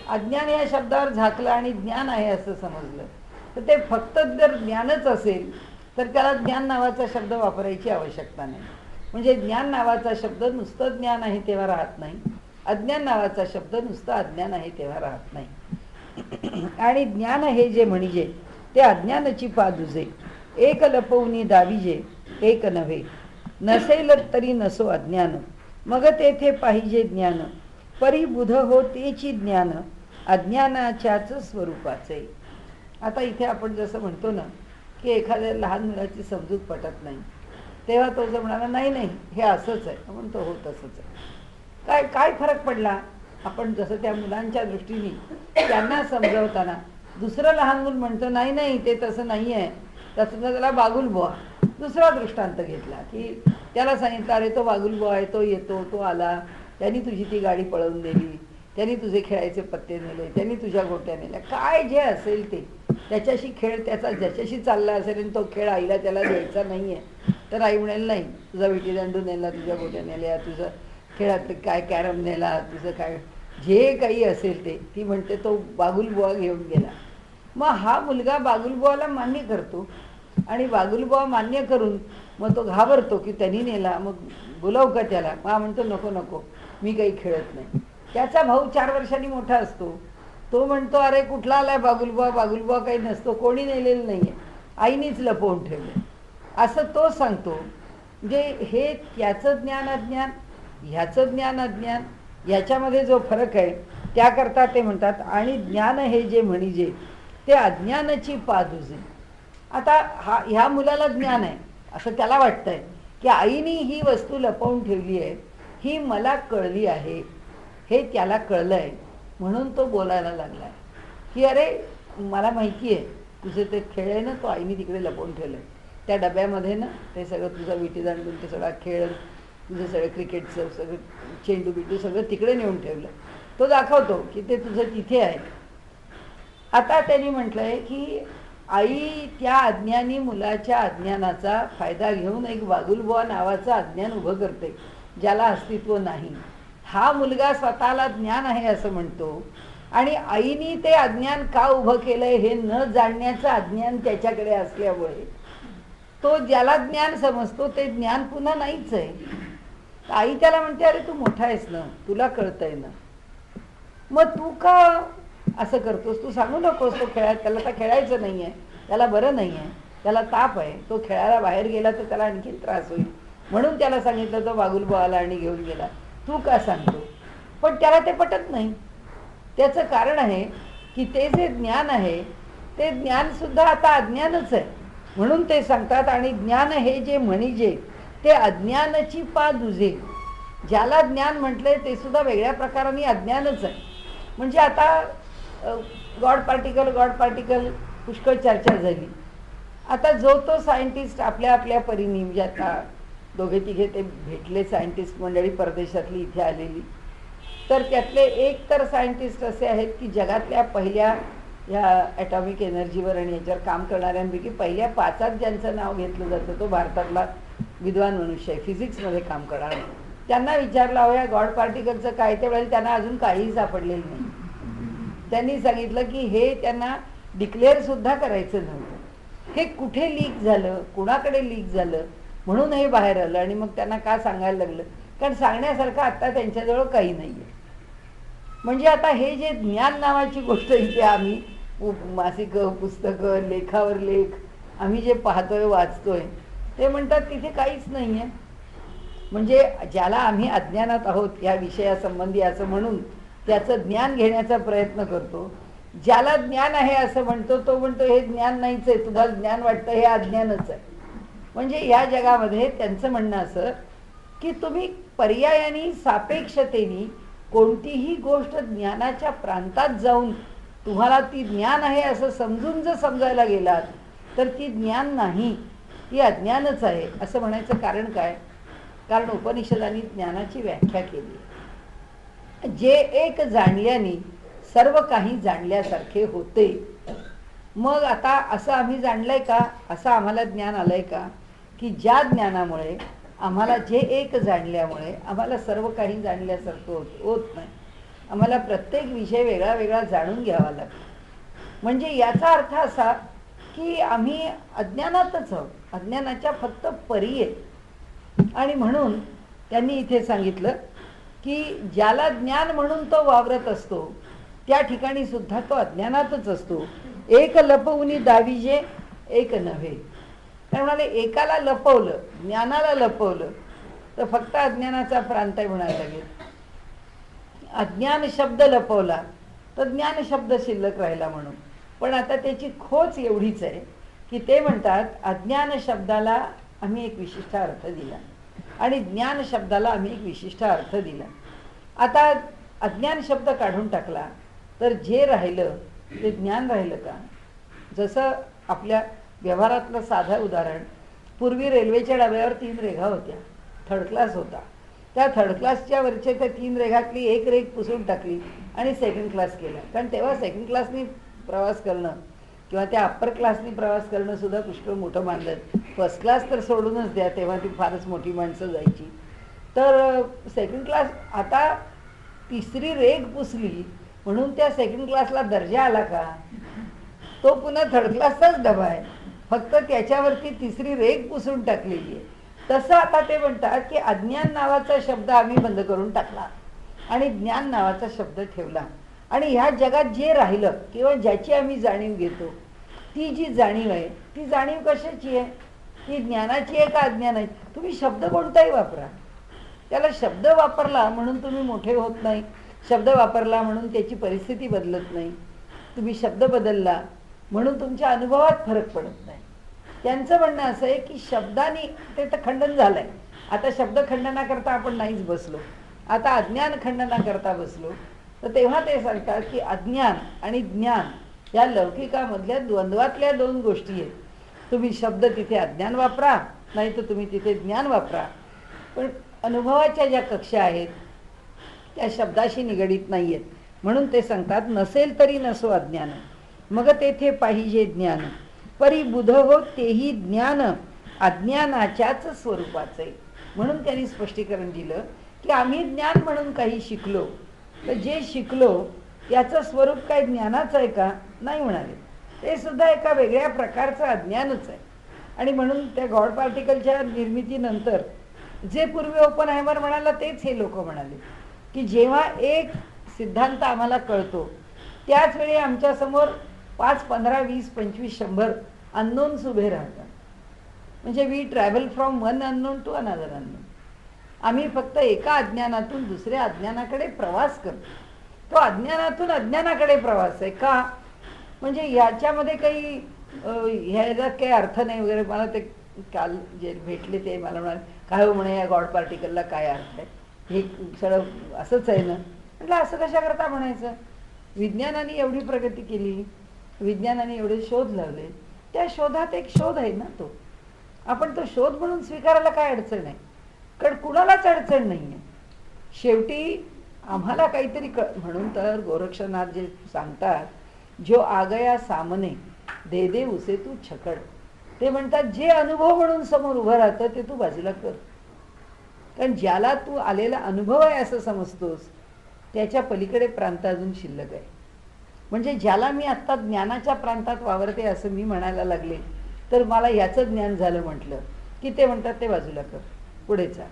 अज्ञान या शब्दावर झाकलं आणि ज्ञान आहे असं समजलं तर ते फक्त जर ज्ञानच असेल तर त्याला ज्ञान नावाचा शब्द वापरायची आवश्यकता नाही. म्हणजे ज्ञान नावाचा शब्द नुसतं ज्ञान आहे तेव्हा राहत नाही, अज्ञान नावाचा शब्द नुसतं अज्ञान आहे तेव्हा राहत नाही. आणि ज्ञान हे जे म्हणजे ते अज्ञानाची पादुजे एक लपवणी दावीजे एक नव्हे. नसेल तरी नसो अज्ञान मग तेथे पाहिजे ज्ञान परिबुध हो तेची ज्ञान अज्ञानाच्याच स्वरूपाचे. आता इथे आपण जसं म्हणतो ना की एखाद्या लहान मुलाची समजूत पटत नाही तेव्हा तो जर म्हणाला नाही नाही हे असंच आहे, म्हणतो हो तसंच आहे. काय काय फरक पडला. आपण जसं त्या मुलांच्या दृष्टीने त्यांना समजवताना दुसरं लहान मुल म्हणतो नाही नाही ते तसं नाही आहे, तसं त्याला बागुलबुवा दुसरा दृष्टांत घेतला की त्याला सांगितलं अरे तो बागुलबुवा आहे, तो येतो, तो आला, त्यांनी तुझी ती गाडी पळवून दिली, त्यांनी तुझे खेळायचे पत्ते नेले, त्यांनी तुझ्या गोट्या नेल्या, काय जे असेल ते त्याच्याशी खेळ त्याचा ज्याच्याशी चालला असेल आणि तो खेळ आईला त्याला द्यायचा नाही आहे तर आई म्हणेल नाही तुझा विटीदांडू नेला, तुझ्या गोट्या नेल्या, तुझं खेळात काय कॅरम नेला, तुझं काय जे काही असेल ते ती म्हणते तो बागुलबुवा घेऊन गेला. मग हा मुलगा बागुलबुवाला मान्य करतो आणि बागुलबुवा मान्य करून मग तो घाबरतो की त्यांनी नेला, मग बोलाव का त्याला. मग म्हणतो नको नको मी काही खेळत नाही. त्याचा भाऊ 4 वर्षांनी मोठा असतो, तो म्हणतो अरे कुठला आलाय बागुलबुवा, बागुलबुवा काही नसतो, कोणी नेलेलं नाही आहे, आईनीच लपवून ठेवलं असं तो सांगतो. म्हणजे हे त्याचं ज्ञान अज्ञान ह्याचं ज्ञान अज्ञान याच्यामध्ये जो फरक आहे त्याकरता ते म्हणतात आणि ज्ञान हे जे म्हणजे ते अज्ञानाची पादुजे. आता ह्या मुलाला ज्ञान आहे असं त्याला वाटतंय की आईने ही वस्तू लपवून ठेवली आहे, ही मला कळली आहे, हे त्याला कळलं आहे म्हणून तो बोलायला लागला की अरे मला माहिती आहे तुझे ते खेळ आहे ना तो आईने तिकडे लपवून ठेवलं आहे, त्या डब्यामध्ये ना ते सगळं तुझा विटीदांडून ते सगळा खेळ, तुझं सगळं क्रिकेटचं सगळं चेंडू बिंडू सगळं तिकडे नेऊन ठेवलं. तो दाखवतो की ते तुझं तिथे आहे. आता त्यांनी म्हटलंय की आई त्या अज्ञानी मुलाच्या अज्ञानाचा फायदा घेऊन एक बागुलबुवा नावाचं अज्ञान उभं करते ज्याला अस्तित्व नाही. हा मुलगा स्वतःला ज्ञान आहे असं म्हणतो आणि आईनी ते अज्ञान का उभं केलंय हे न जाणण्याचं अज्ञान त्याच्याकडे असल्यामुळे तो ज्याला ज्ञान समजतो ते ज्ञान पुन्हा नाहीच आहे. आई त्याला म्हणते अरे तू मोठा आहेस ना, तुला कळतंय ना, मग तू का असं करतोस, तू सांगू नकोस तो त्याला तर खेळायचं नाही आहे, त्याला बरं नाही आहे, त्याला ताप आहे, तो खेळायला बाहेर गेला तर त्याला आणखी त्रास होईल म्हणून त्याला सांगितलं तो बागुलबुवाला आणि घेऊन गेला, तू का सांगतो. पण त्याला ते पटत नाही. त्याचं कारण आहे की ते जे ज्ञान आहे ते ज्ञान सुद्धा आता अज्ञानच आहे म्हणून ते सांगतात आणि ज्ञान हे जे म्हणजे ते अज्ञानाची पादुजे. ज्याला ज्ञान म्हटलंय ते सुद्धा वेगळ्या प्रकाराने अज्ञानच आहे. म्हणजे आता गॉड पार्टिकल पुष्कळ चर्चा झाली. आता जो तो सायंटिस्ट आपल्या आपल्या परीने म्हणजे आता दोघे तिघे ते भेटले सायंटिस्ट मंडळी परदेशातली इथे आलेली, तर त्यातले एक तर सायंटिस्ट असे आहेत की जगातल्या पहिल्या ह्या ॲटॉमिक एनर्जीवर आणि याच्यावर काम करणाऱ्यांपैकी पहिल्या 5 ज्यांचं नाव घेतलं जातं तो भारतातला विद्वान मनुष्य आहे, फिजिक्समध्ये काम करणार. त्यांना विचारलं हो या गॉड पार्टिकलचं काय, ते वेळेला त्यांना अजून काहीही सापडलेलं नाही. त्यांनी सांगितलं की हे त्यांना डिक्लेअर सुद्धा करायचं नव्हतं. हे कुठे लीक झालं, कुणाकडे लीक झालं म्हणून हे बाहेर आलं आणि मग त्यांना का सांगायला लागलं, कारण सांगण्यासारखं आता त्यांच्याजवळ काही नाही आहे. म्हणजे आता हे जे ज्ञान नावाची गोष्ट इथे आम्ही मासिकं, पुस्तकं, लेखावर लेख आम्ही जे पाहतोय, वाचतोय, ते म्हणतात तिथे काहीच नाही आहे. म्हणजे ज्याला आम्ही अज्ञानात आहोत या विषयासंबंधी असं म्हणून त्याचं ज्ञान घेण्याचा प्रयत्न करतो. ज्याला ज्ञान आहे असं म्हणतो तो म्हणतो हे ज्ञान नाहीच आहे, तुम्हाला ज्ञान वाटतं हे अज्ञानच आहे. म्हणजे या जगामध्ये त्यांचं म्हणणं असं की तुम्ही पर्यायाने, सापेक्षतेने कोणतीही गोष्ट ज्ञानाच्या प्रांतात जाऊन तुम्हाला ती ज्ञान आहे असं समजून जर समजायला गेलात तर ती ज्ञान नाही, ती अज्ञानच आहे असं म्हणायचं कारण काय? कारण उपनिषदांनी ज्ञानाची व्याख्या केली. जे एक जाणल्याने सर्व काही जाणल्यासारखे होते. मग आता असं आम्ही जाणलंय का, असं आम्हाला ज्ञान आलंय का की ज्या ज्ञानामुळे आम्हाला जे एक जाणल्यामुळे आम्हाला सर्व काही जाणल्यासारखं होत नाही. आम्हाला प्रत्येक विषय वेगळा वेगळा जाणून घ्यावा लागतो. म्हणजे याचा अर्थ असा की आम्ही अज्ञानातच आहोत, अज्ञानाच्या फक्त परी आहे. आणि म्हणून त्यांनी इथे सांगितलं की ज्याला ज्ञान म्हणून तो वावरत असतो त्या ठिकाणी सुद्धा तो अज्ञानातच असतो. एक लपवून दाविजे एक नव्हे. त्या म्हणाले एकाला लपवलं, ज्ञानाला लपवलं तर फक्त अज्ञानाचा प्रांत आहे म्हणायला लागेल. अज्ञान शब्द लपवला तर ज्ञान शब्द शिल्लक राहिला म्हणून. पण आता त्याची खोच एवढीच आहे की ते म्हणतात अज्ञान शब्दाला आम्ही एक विशिष्ट अर्थ दिला आणि ज्ञान शब्दाला आम्ही एक विशिष्ट अर्थ दिला. आता अज्ञान शब्द काढून टाकला तर जे राहिलं ते ज्ञान राहिलं का? जसं आपल्या व्यवहारातलं साधं उदाहरण, पूर्वी रेल्वेच्या डब्यावर 3 रेघा होत्या, थर्ड क्लास होता. त्या थर्ड क्लासच्या वरच्या त्या 3 रेघातली एक रेघ पुसून टाकली आणि सेकंड क्लास केला. कारण तेव्हा सेकंड क्लासनी प्रवास करणं किंवा त्या अप्पर क्लासनी प्रवास करणं सुद्धा पुष्कळ मोठं मानलं. फर्स्ट क्लास तर सोडूनच द्या, तेव्हा ती फारच मोठी माणसं जायची. तर सेकंड क्लास, आता 3री रेघ पुसली म्हणून त्या सेकंड क्लासला दर्जा आला का? तो पुन्हा थर्ड क्लासचाच डबा आहे, फक्त त्याच्यावरती 3री रेघ पुसून टाकलेली आहे. तसं आता ते म्हणतात की अज्ञान नावाचा शब्द आम्ही बंद करून टाकला आणि ज्ञान नावाचा शब्द ठेवला. आणि ह्या जगात जे राहिलं किंवा ज्याची आम्ही जाणीव घेतो ती जी जाणीव आहे ती जाणीव कशाची आहे? ती ज्ञानाची आहे का अज्ञानाची? तुम्ही शब्द कोणताही वापरा, त्याला शब्द वापरला म्हणून तुम्ही मोठे होत नाही, शब्द वापरला म्हणून त्याची परिस्थिती बदलत नाही, तुम्ही शब्द बदलला म्हणून तुमच्या अनुभवात फरक पडत नाही. त्यांचं म्हणणं असं आहे की शब्दाने ते तर खंडन झालंय, आता शब्द खंडनाकरता आपण नाहीच बसलो, आता अज्ञान खंडनाकरता बसलो. तर तेव्हा ते सांगतात की अज्ञान आणि ज्ञान या लौकिकामधल्या द्वंद्वातल्या 2 गोष्टी आहेत. तुम्ही शब्द तिथे अज्ञान वापरा, नाही तर तुम्ही तिथे ज्ञान वापरा, पण अनुभवाच्या ज्या कक्षा आहेत त्या शब्दाशी निगडीत नाही आहेत. म्हणून ते सांगतात नसेल तरी नसो अज्ञान, मग तेथे पाहिजे ज्ञान. परी बुध हो तेही ज्ञान अज्ञानाच्याच स्वरूपाचे. म्हणून त्यांनी स्पष्टीकरण दिलं की आम्ही ज्ञान म्हणून काही शिकलो तर जे शिकलो याचं स्वरूप काय ज्ञानाचं आहे का? नाही म्हणाले, ते सुद्धा एका वेगळ्या प्रकारचं अज्ञानच आहे. आणि म्हणून त्या गॉड पार्टिकलच्या निर्मितीनंतर जे पूर्वी ओपनहायमर म्हणाला तेच हे लोक म्हणाले की जेव्हा एक सिद्धांत आम्हाला कळतो त्याच वेळी आमच्यासमोर 5, 15, 20, 25, 100 अननोन्स उभे राहतात. म्हणजे we travel from one unknown to another unknown. आम्ही फक्त एका अज्ञानातून दुसऱ्या अज्ञानाकडे प्रवास करतो. तो अज्ञानातून अज्ञानाकडे प्रवास आहे का? म्हणजे याच्यामध्ये काही ह्याला काही अर्थ नाही वगैरे. मला ते काल जे भेटले ते मला म्हणाले काय हो म्हणे या गॉड पार्टिकलला काय अर्थ आहे, हे सगळं असंच आहे ना. म्हटलं असं कशा करता म्हणायचं? विज्ञानाने एवढी प्रगती केली, विज्ञानाने एवढे शोध लावले, त्या शोधात एक शोध आहे ना, तो आपण तो शोध म्हणून स्वीकारायला काय अडचण आहे? कारण कुणालाच अडचण नाही आहे. शेवटी आम्हाला काहीतरी म्हणून तर गोरक्षनाथ जे सांगतात जो आ गया सामने दे दे उसे तू छकड. ते म्हणतात जे अनुभव म्हणून समोर उभं राहतं ते तू बाजूला कर. कारण ज्याला तू आलेला अनुभव आहे असं समजतोस त्याच्या पलीकडे प्रांत अजून शिल्लक आहे. म्हणजे ज्याला मी आत्ता ज्ञानाच्या प्रांतात वावरते असं मी म्हणायला लागले, तर मला ह्याचं ज्ञान झालं म्हटलं की ते म्हणतात ते बाजूला कर, पुढे जा,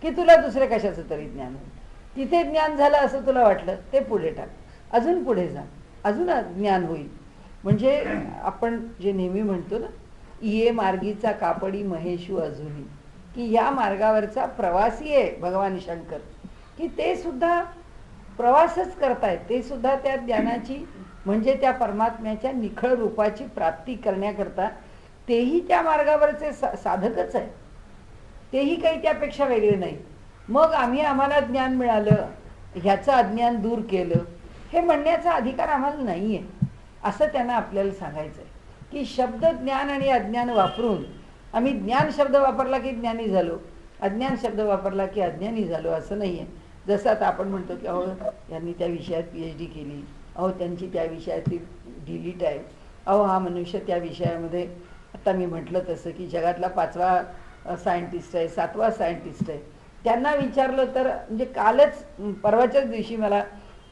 की तुला दुसऱ्या कशाचं तरी ज्ञान होईल. तिथे ज्ञान झालं असं तुला वाटलं, ते पुढे टाक, अजून पुढे जा, अजून ज्ञान होईल. म्हणजे आपण जे नेहमी म्हणतो ना, ये मार्गीचा कापडी महेशू अजूनही, की या मार्गावरचा प्रवासी आहे भगवान शंकर, की ते सुद्धा प्रवासच करतायत, ते सुद्धा त्या ज्ञानाची म्हणजे त्या परमात्म्याच्या निखळ रूपाची प्राप्ती करण्याकरता तेही त्या मार्गावरचे साधकच आहे, तेही काही त्यापेक्षा वेगळे नाही. मग आम्हाला ज्ञान मिळालं, ह्याचं अज्ञान दूर केलं, हे म्हणण्याचा अधिकार आम्हाला नाही आहे, असं त्यांना आपल्याला सांगायचं आहे. की शब्द ज्ञान आणि अज्ञान वापरून आम्ही ज्ञान शब्द वापरला की ज्ञानी झालो, अज्ञान शब्द वापरला की अज्ञानी झालो, असं नाही आहे. जसं आता आपण म्हणतो की अहो यांनी त्या विषयात PhD केली, अहो त्यांची त्या विषयातली डिलीट आहे, अहो हा मनुष्य त्या विषयामध्ये, आता मी म्हटलं तसं की जगातला 5वा सायंटिस्ट आहे, 7वा सायंटिस्ट आहे. त्यांना विचारलं तर म्हणजे कालच परवाच्याच दिवशी मला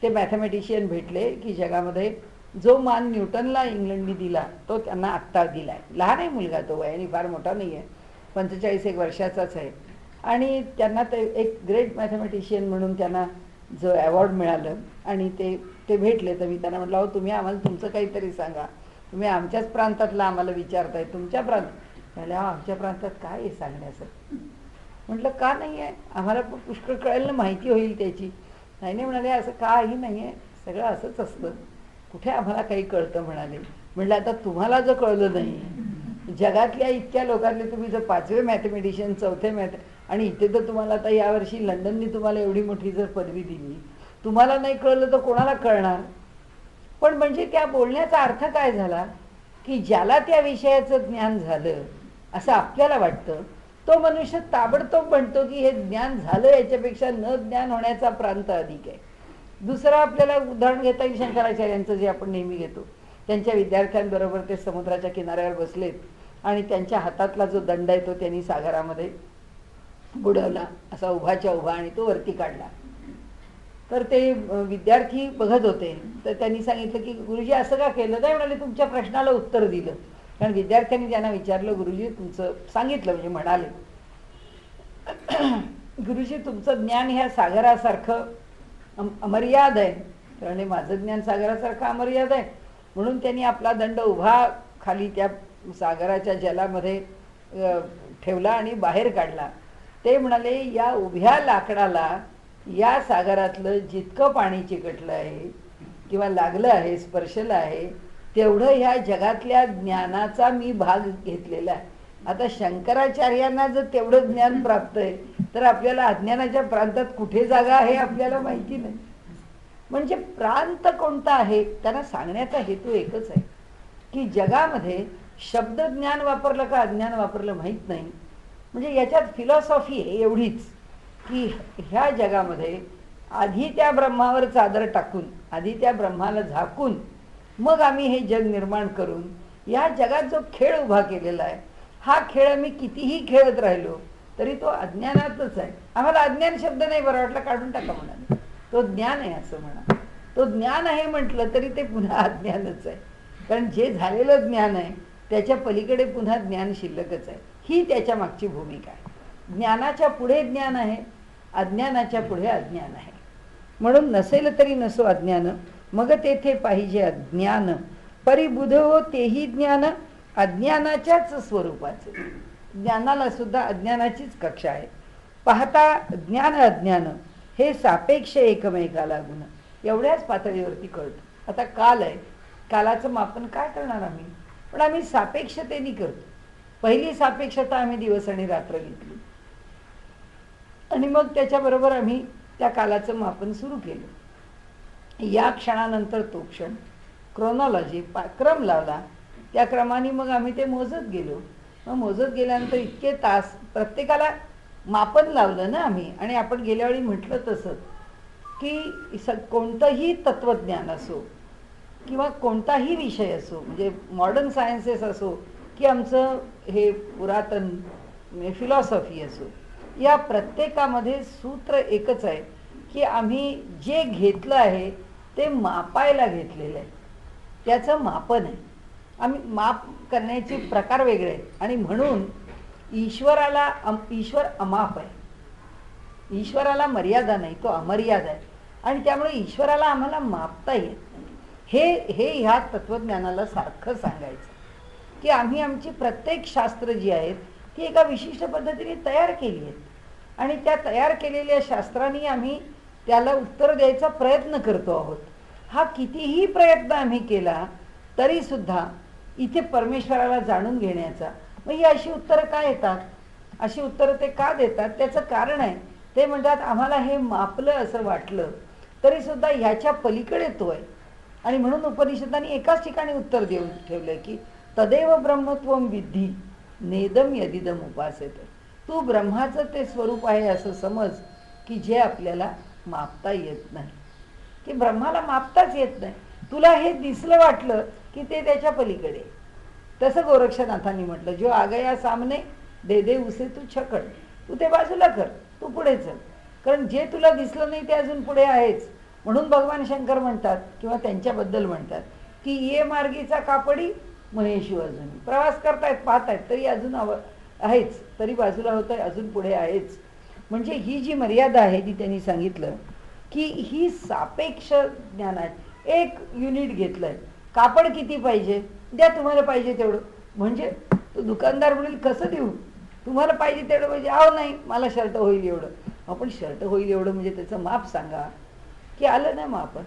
ते मॅथमॅटिशियन भेटले की जगामध्ये जो मान न्यूटनला इंग्लंडनी दिला तो त्यांना आत्ता दिला आहे. लहान आहे मुलगा, तो वयाने फार मोठा नाही आहे, 45 वर्षाचाच आहे. आणि त्यांना ते एक ग्रेट मॅथमॅटिशियन म्हणून त्यांना जो अवॉर्ड मिळालं आणि ते भेटले. तर मी त्यांना म्हटलं, अहो तुम्ही आम्हाला तुमचं काहीतरी सांगा, तुम्ही आमच्याच प्रांतातला आम्हाला विचारताय, तुमच्या त्याला आमच्या प्रांतात काय आहे सांगण्याचं. म्हटलं का नाही आहे, आम्हाला पुष्कळ कळेल ना, माहिती होईल त्याची. नाही म्हणाले असं काही नाही आहे, सगळं असंच असतं, कुठे आम्हाला काही कळतं म्हणाले. म्हटलं आता तुम्हाला जर कळलं नाही, जगातल्या इतक्या लोकांनी तुम्ही जर 5वे मॅथमॅटिशियन, 4थे आणि इथे तर तुम्हाला आता यावर्षी लंडननी तुम्हाला एवढी मोठी जर पदवी दिली, तुम्हाला नाही कळलं तर कोणाला कळणार. पण म्हणजे त्या बोलण्याचा अर्थ काय झाला की ज्याला त्या विषयाचं ज्ञान झालं असं आपल्याला वाटतं, तो मनुष्य ताबडतोब म्हणतो की हे ज्ञान झालं, याच्यापेक्षा न ज्ञान होण्याचा प्रांत अधिक आहे. दुसरं आपल्याला उदाहरण घेता येईल शंकराचार्यांचं, जे आपण नेहमी घेतो. त्यांच्या विद्यार्थ्यांबरोबर ते समुद्राच्या किनाऱ्यावर बसलेत आणि त्यांच्या हातातला जो दंड आहे तो त्यांनी सागरामध्ये बुडवला, असा उभाच्या उभा, आणि तो वरती काढला. तर ते विद्यार्थी बघत होते. तर त्यांनी सांगितलं की गुरुजी असं का केलं. नाही म्हणाले, तुमच्या प्रश्नाला उत्तर दिलं. कारण विद्यार्थ्यांनी त्यांना विचारलं, गुरुजी तुमचं सांगितलं, म्हणजे म्हणाले गुरुजी तुमचं ज्ञान ह्या सागरासारखं अमर्याद आहे. कारण माझं ज्ञान सागरासारखं अमर्याद आहे. म्हणून त्यांनी आपला दंड उभा खाली त्या सागराच्या जलामध्ये ठेवला आणि बाहेर काढला. ते म्हणाले, या उभ्या लाकडाला या सागरातलं जितकं पाणी चिकटलं आहे किंवा लागलं आहे, स्पर्शलं आहे, तेवढं ह्या जगातल्या ज्ञानाचा मी भाग घेतलेला आहे. आता शंकराचार्यांना जर तेवढं ज्ञान प्राप्त आहे, तर आपल्याला अज्ञानाच्या प्रांतात कुठे जागा आहे आपल्याला माहिती नाही. म्हणजे प्रांत कोणता आहे त्यांना सांगण्याचा हेतू एकच आहे की जगामध्ये शब्द ज्ञान वापरलं का अज्ञान वापरलं माहीत नाही. म्हणजे याच्यात फिलॉसॉफी आहे एवढीच की ह्या जगामध्ये आधी त्या ब्रह्मावर चादर टाकून, आधी त्या ब्रह्माला झाकून, मग आम्ही हे जग निर्माण करून या जगात जो खेळ उभा केलेला आहे, हा खेळ आम्ही कितीही खेळत राहिलो तरी तो अज्ञानातच आहे. आम्हाला अज्ञान शब्द नाही बरा वाटला, काढून टाका म्हणा, तो ज्ञान आहे असं म्हणा. तो ज्ञान आहे म्हटलं तरी ते पुन्हा अज्ञानच आहे. कारण जे झालेलं ज्ञान आहे त्याच्या पलीकडे पुन्हा ज्ञान शिल्लकच आहे. ही त्याच्या मागची भूमिका आहे. ज्ञानाच्या पुढे ज्ञान आहे, अज्ञानाच्या पुढे अज्ञान आहे. म्हणून नसेल तरी नसो अज्ञान, मग तेथे पाहिजे अज्ञान. परिबुध हो तेही ज्ञान, अज्ञानाच्याच स्वरूपाचे. ज्ञानाला सुद्धा अज्ञानाचीच कक्षा आहे. पाहता ज्ञान अज्ञान हे सापेक्ष एकमेकाला गुण, एवढ्याच पातळीवरती कळतं. आता काल आहे, कालाचं मापन काय करणार आम्ही, पण आम्ही सापेक्षतेने करतो. पहिली सापेक्षता आम्ही दिवस आणि रात्र घेतली आणि मग त्याच्याबरोबर आम्ही त्या कालाचं मापन सुरू केलं. या क्षणानंतर तो क्षण, क्रोनॉलॉजी क्रम लावला, त्या क्रमाने मग आम्ही ते मोजत गेलो. मग मोजत गेल्यानंतर इतके तास प्रत्येकाला मापन लावलं ना आम्ही. आणि आपण गेल्या वेळी म्हटलं तसं की कोणतंही तत्वज्ञान असो किंवा कोणताही विषय असो, म्हणजे मॉडर्न सायन्सेस असो की आमचं हे पुरातन फिलॉसॉफी असो, या प्रत्येकामध्ये सूत्र एकच आहे की आम्ही जे घेतलं आहे ते मापायला घेतलेलं आहे. त्याचं मापन आहे. आम्ही माप करण्याचे प्रकार वेगळे आहेत आणि म्हणून ईश्वर अमाप आहे. ईश्वराला मर्यादा नाही, तो अमर्याद आहे आणि त्यामुळे ईश्वराला आम्हाला मापता येत नाही. हे ह्या तत्त्वज्ञानाला सारखं सांगायचं की आम्ही आमची प्रत्येक शास्त्र जी आहेत ती एका विशिष्ट पद्धतीने तयार केली आहेत आणि त्या तयार केलेल्या शास्त्रांनी आम्ही त्याला उत्तर द्यायचा प्रयत्न करतो आहोत. हा कितीही प्रयत्न आम्ही केला तरीसुद्धा इथे परमेश्वराला जाणून घेण्याचा, मग ही अशी उत्तरं का येतात, अशी उत्तरं ते का देतात, त्याचं कारण आहे. ते म्हणतात आम्हाला हे मापलं असं वाटलं तरीसुद्धा ह्याच्या पलीकडे तो आहे आणि म्हणून उपनिषदांनी एकाच ठिकाणी उत्तर देऊन ठेवलं की तदेव ब्रह्मत्वम विद्धी नेदम यदिदम उपासेत. तू ब्रह्माचं ते स्वरूप आहे असं समज की जे आपल्याला मापता येत नाही, की ब्रह्माला मापताच येत नाही. तुला हे दिसलं वाटलं की ते त्याच्या पलीकडे. तसं गोरक्षनाथांनी म्हटलं जो आ गया सामने दे दे उसे तू छकड. तू ते बाजूला कर, तू पुढे चल, कारण जे तुला दिसलं नाही ते अजून पुढे आहेच. म्हणून भगवान शंकर म्हणतात किंवा त्यांच्याबद्दल म्हणतात की ये मार्गीचा कापडी महेशू. अजून प्रवास करतायत, पाहतायत, तरी अजून आहेच, तरी बाजूला होत आहे, अजून पुढे आहेच. म्हणजे ही जी मर्यादा आहे ती त्यांनी सांगितलं की ही सापेक्ष ज्ञान आहे. एक युनिट घेतलंय, कापड किती पाहिजे, द्या तुम्हाला पाहिजे तेवढं. म्हणजे तो दुकानदार म्हणेल कसं देऊ, तुम्हाला पाहिजे तेवढं पाहिजे. आहो नाही, मला शर्ट होईल एवढं. आपण शर्ट होईल एवढं म्हणजे त्याचं माप सांगा, की आलं ना मापन.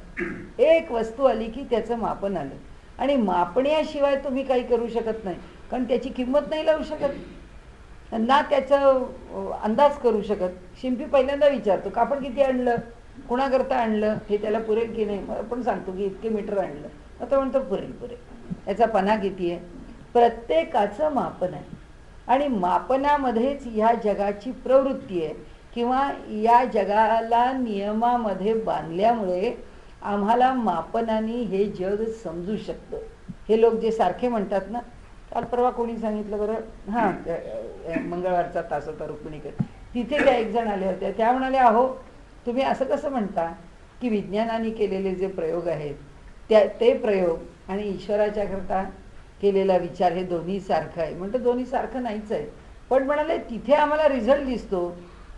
एक वस्तू आली की त्याचं मापन आलं आणि मापण्याशिवाय तुम्ही काही करू शकत नाही, कारण त्याची किंमत नाही लावू शकत ना, त्याचं अंदाज करू शकत. शिंपी पहिल्यांदा विचारतो कापड किती आणलं, कुणाकरता आणलं, हे त्याला पुरेल की नाही. आपण सांगतो की इतके मीटर आणलं, आता म्हणतो पुरेल पुरेल. याचा पणा किती आहे, प्रत्येकाचं मापन आहे आणि मापनामध्येच ह्या जगाची प्रवृत्ती आहे किंवा या जगाला नियमामध्ये बांधल्यामुळे आम्हाला मापनाने हे जग समजू शकतं. हे लोक जे सारखे म्हणतात ना, काल परवा कोणी सांगितलं बरं, हां मंगळवारचा तास होता रुक्मिणीकडे, तिथे त्या एक जण आल्या होत्या. त्या म्हणाल्या अहो तुम्ही असं कसं म्हणता की विज्ञानाने केलेले जे प्रयोग आहेत ते प्रयोग आणि ईश्वराच्या करता केलेला विचार हे दोन्ही सारखं आहे. म्हणतं दोन्ही सारखं नाहीच आहे, पण म्हणाले तिथे आम्हाला रिझल्ट दिसतो,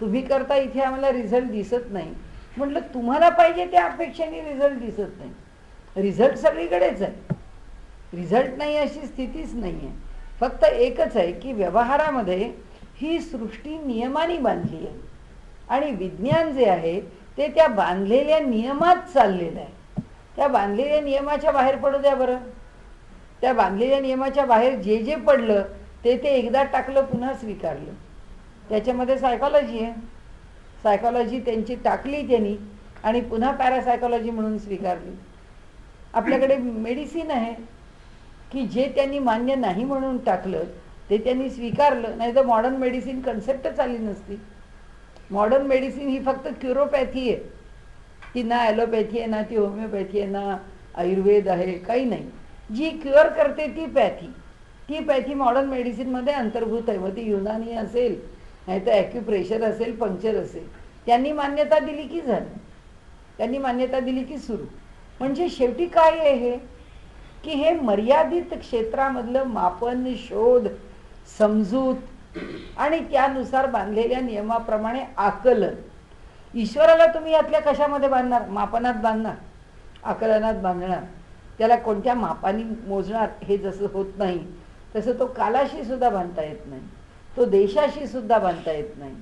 तुम्ही करता इथे आम्हाला रिझल्ट दिसत नाही. म्हटलं तुम्हाला पाहिजे त्या अपेक्षेने रिझल्ट दिसत नाही. रिझल्ट सगळीकडेच आहे, रिझल्ट नाही अशी स्थितीच नाही आहे. फक्त एकच आहे की व्यवहारामध्ये ही सृष्टी नियमाने बांधली आहे आणि विज्ञान जे आहे ते त्या बांधलेल्या नियमात चाललेलं आहे. त्या बांधलेल्या नियमाच्या बाहेर पडू द्या बरं. त्या बांधलेल्या नियमाच्या बाहेर जे जे पडलं ते एकदा टाकलं पुन्हा स्वीकारलं. त्याच्यामध्ये सायकॉलॉजी आहे. सायकॉलॉजी त्यांची टाकली त्यांनी आणि पुन्हा पॅरासायकॉलॉजी म्हणून स्वीकारली. आपल्याकडे मेडिसिन आहे की जे त्यांनी मान्य नाही म्हणून टाकलं ते त्यांनी स्वीकारलं, नाही तर मॉडर्न मेडिसिन कन्सेप्टच आली नसती. मॉडर्न मेडिसिन ही फक्त क्युरोपॅथी आहे, ती ना ॲलोपॅथी आहे, ना ती होमिओपॅथी आहे, ना आयुर्वेद आहे, काही नाही. जी क्युअर करते ती पॅथी मॉडर्न मेडिसिनमध्ये अंतर्भूत आहे. मग ती युनानी असेल, नाही तर ॲक्युप्रेशर असेल, पंक्चर असेल. त्यांनी मान्यता दिली की झालं, त्यांनी मान्यता दिली की सुरू. म्हणजे शेवटी काय आहे हे की हे मर्यादित क्षेत्रामधलं मापन, शोध, समजूत आणि त्यानुसार बांधलेल्या नियमाप्रमाणे आकलन. ईश्वराला तुम्ही यातल्या कशामध्ये बांधणार, मापनात बांधणार, आकलनात बांधणार. त्याला कोणत्या मापाने मोजणार हे जसं होत नाही तसं तो कालाशी सुद्धा बांधता येत नाही, तो देशाशी सुद्धा बांधता येत नाही,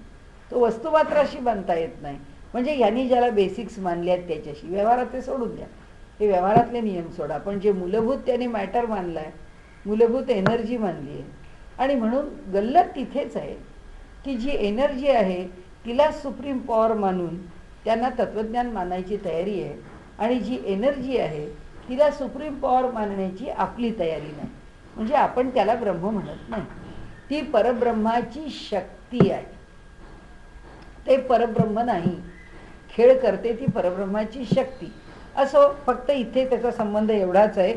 तो वस्तुमात्राशी बांधता येत नाही. म्हणजे यांनी ज्याला बेसिक्स मानले आहेत त्याच्याशी व्यवहारात ते सोडून द्या, हे व्यवहारातले नियम सोडा. पण जे मूलभूत त्याने मॅटर मानला आहे, मूलभूत एनर्जी मानली आहे आणि म्हणून गल्लत तिथेच आहे की जी एनर्जी आहे तिला सुप्रीम पॉवर मानून त्यांना तत्त्वज्ञान मानायची तयारी आहे आणि जी एनर्जी आहे तिला सुप्रीम पॉवर मानण्याची आपली तयारी नाही. म्हणजे आपण त्याला ब्रह्म म्हणत नाही, ती परब्रह्माची शक्ती आहे, ते परब्रह्म नाही. खेळ करते ती परब्रह्माची शक्ती. असो, फक्त इथे त्याचा संबंध एवढाच आहे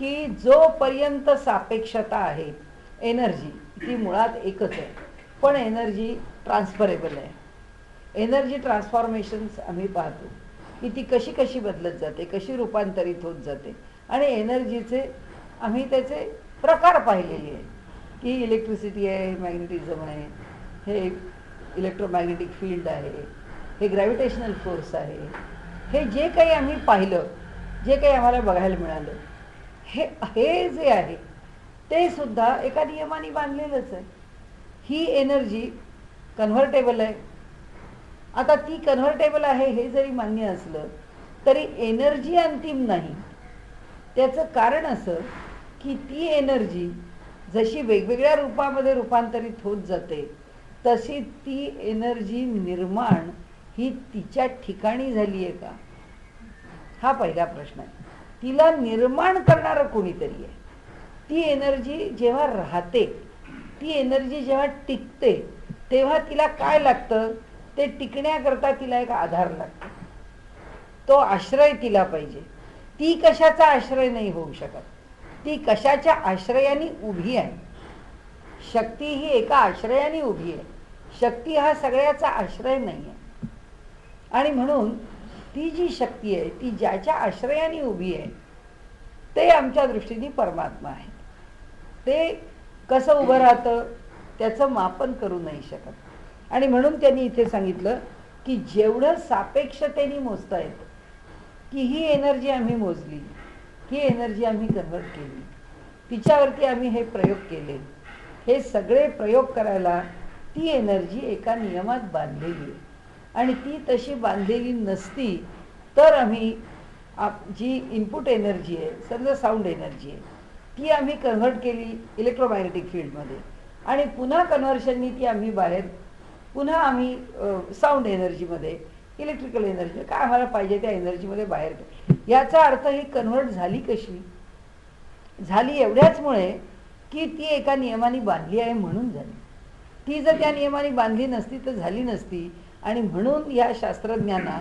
की जोपर्यंत सापेक्षता आहे एनर्जी ती मुळात एकच आहे, पण एनर्जी ट्रान्सफरेबल आहे. एनर्जी ट्रान्सफॉर्मेशन्स आम्ही पाहतो की ती कशी कशी बदलत जाते, कशी रूपांतरित होत जाते. आणि एनर्जीचे आम्ही त्याचे प्रकार पाहिलेले आहेत की इलेक्ट्रिसिटी आहे, मॅग्नेटिझम आहे, हे इलेक्ट्रोमॅग्नेटिक फील्ड आहे, हे ग्रॅव्हिटेशनल फोर्स आहे. हे जे काही आम्ही पाहिलं, जे काही आम्हाला बघायला मिळालं, हे जे आहे ते सुद्धा एका नियमाने बांधलेलंच आहे. ही एनर्जी कन्व्हर्टेबल आहे. आता ती कन्व्हर्टेबल आहे हे जरी मान्य असलं तरी एनर्जी अंतिम नाही. त्याचं कारण असं की ती एनर्जी जशी वेगवेगळ्या रूपामध्ये रूपांतरित होत जाते तशी ती एनर्जी निर्माण ही तिच्या ठिकाणी झाली आहे का, हा पहिला प्रश्न आहे. तिला निर्माण करणारं कोणीतरी आहे. ती एनर्जी जेव्हा राहते, ती एनर्जी जेव्हा टिकते, तेव्हा तिला काय लागतं, ते टिकण्याकरता तिला एक आधार लागतो. तो आश्रय तिला पाहिजे. ती कशाचा आश्रय नाही होऊ शकत. ती कशाच्या आश्रयाने उभी आहे. शक्ती ही एका आश्रयाने उभी आहे. शक्ती हा सगळ्याचा आश्रय नाही आहे. आणि म्हणून ती जी शक्ती आहे ती ज्याच्या आश्रयाने उभी आहे ते आमच्या दृष्टीने परमात्मा आहे. ते कसं उभं राहतं त्याचं मापन करू नाही शकत. आणि म्हणून त्यांनी इथे सांगितलं की जेवढं सापेक्षतेने मोजता येतं की ही एनर्जी आम्ही मोजली, ही एनर्जी आम्ही कन्व्हर्ट केली, तिच्यावरती आम्ही हे प्रयोग केले, हे सगळे प्रयोग करायला ती एनर्जी एका नियमात बांधलेली आहे. आणि ती तशी बांधलेली नसती तर आम्ही जी इनपुट एनर्जी आहे, समजा साऊंड एनर्जी आहे, ती आम्ही कन्व्हर्ट केली इलेक्ट्रोमॅग्नेटिक फील्डमध्ये आणि पुन्हा कन्व्हर्शननी ती आम्ही बाहेर पुन्हा आम्ही साऊंड एनर्जीमध्ये, इलेक्ट्रिकल एनर्जी, काय आम्हाला पाहिजे त्या एनर्जीमध्ये बाहेर. याचा अर्थ ही कन्व्हर्ट झाली कशी झाली, एवढ्याचमुळे की ती एका नियमाने बांधली आहे म्हणून झाली. ती जर त्या नियमाने बांधली नसती तर झाली नसती. आणि म्हणून या शास्त्रज्ञांना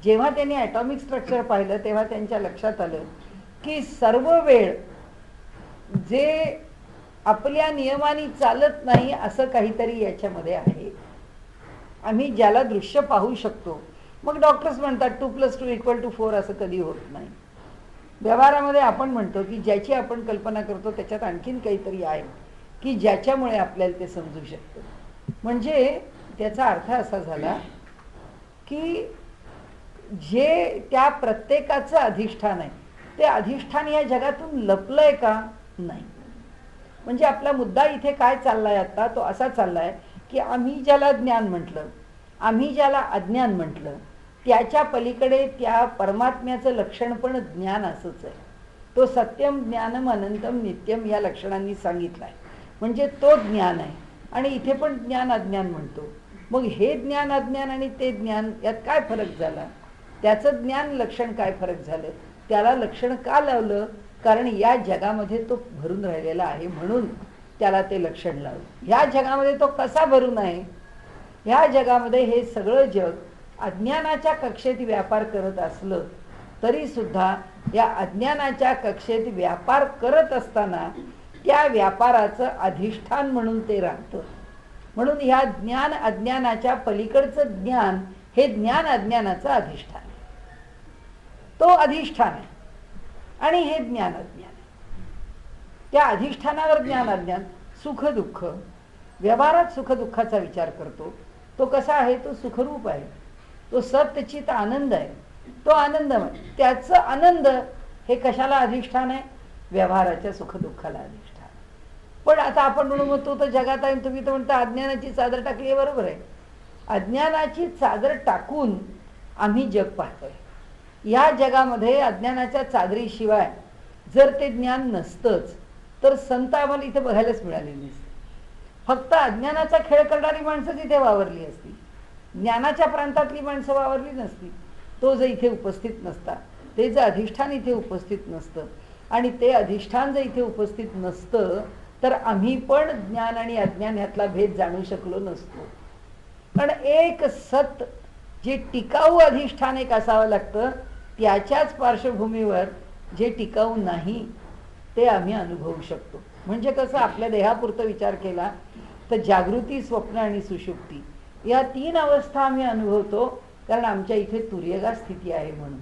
जेव्हा त्यांनी ॲटॉमिक स्ट्रक्चर पाहिलं तेव्हा त्यांच्या लक्षात आलं की सर्व वेळ जे आपल्या नियमाने चालत नाही असं काहीतरी याच्यामध्ये आहे. आम्ही ज्याला दृश्य पाहू शकतो, मग डॉक्टर्स म्हणतात 2+2=4 असं कधी होत नाही. व्यवहारामध्ये आपण म्हणतो की ज्याची आपण कल्पना करतो त्याच्यात आणखीन काहीतरी आहे की ज्याच्यामुळे आपल्याला ते समजू शकतं. म्हणजे त्याचा अर्थ असा झाला की जे त्या प्रत्येकाचं अधिष्ठान आहे ते अधिष्ठान या जगातून लपलंय का, नाही. म्हणजे आपला मुद्दा इथे काय चाललाय आता, तो असा चाललाय की आम्ही ज्याला ज्ञान म्हटलं, आम्ही ज्याला अज्ञान म्हटलं, त्याच्या पलीकडे त्या परमात्म्याचं लक्षण पण ज्ञान असंच आहे. तो सत्यम ज्ञानम अनंतम नित्यम या लक्षणांनी सांगितलं आहे. म्हणजे तो ज्ञान आहे. आणि इथे पण ज्ञान अज्ञान म्हणतो. मग हे ज्ञान अज्ञान आणि ते ज्ञान यात काय फरक झाला, त्याचं ज्ञान लक्षण काय फरक झालं, त्याला लक्षण का लावलं, कारण या जगामध्ये तो भरून राहिलेला आहे म्हणून त्याला ते लक्षण लावलं. ह्या जगामध्ये तो कसा भरून आहे, ह्या जगामध्ये हे सगळं जग अज्ञानाच्या कक्षेत व्यापार करत असलं तरी सुद्धा या अज्ञानाच्या कक्षेत व्यापार करत असताना त्या व्यापाराचं अधिष्ठान म्हणून ते राहतं. म्हणून ह्या ज्ञान अज्ञानाच्या पलीकडचं ज्ञान हे ज्ञान अज्ञानाचं अधिष्ठान आहे. तो अधिष्ठान आहे आणि हे ज्ञान अज्ञान आहे. त्या अधिष्ठानावर ज्ञान अज्ञान, सुख दुःख, व्यवहारात सुख दुःखाचा विचार करतो. तो कसा आहे, तो सुखरूप आहे, तो सत्यचित आनंद आहे, तो आनंदमय. त्याचं आनंद हे कशाला अधिष्ठान आहे, व्यवहाराच्या सुख दुःखाला अधिष्ठान. पण आता आपण म्हणू मग तो तर जगात आहे, तुम्ही तर म्हणता अज्ञानाची चादर टाकली आहे. बरोबर आहे, अज्ञानाची चादर टाकून आम्ही जग पाहतोय. या जगामध्ये अज्ञानाच्या चादरीशिवाय जर ते ज्ञान नसतंच तर संत आम्हाला इथे बघायलाच मिळाले नसते. फक्त अज्ञानाचा खेळ करणारी माणसं इथे वावरली असती, ज्ञानाच्या प्रांतातली माणसं वावरली नसती. तो जर इथे उपस्थित नसता, ते जर अधिष्ठान इथे उपस्थित नसतं आणि ते अधिष्ठान जर इथे उपस्थित नसतं तर आम्ही पण ज्ञान आणि अज्ञान ह्यातला भेद जाणू शकलो नसतो. कारण एक सत जे टिकाऊ अधिष्ठान एक असावं लागतं, त्याच्याच पार्श्वभूमीवर जे टिकाऊ नाही ते आम्ही अनुभवू शकतो. म्हणजे कसं, आपल्या देहापुरतं विचार केला तर जागृती, स्वप्न आणि सुषुप्ती या 3 अवस्था आम्ही अनुभवतो, कारण आमच्या इथे तुर्यगा स्थिती आहे म्हणून.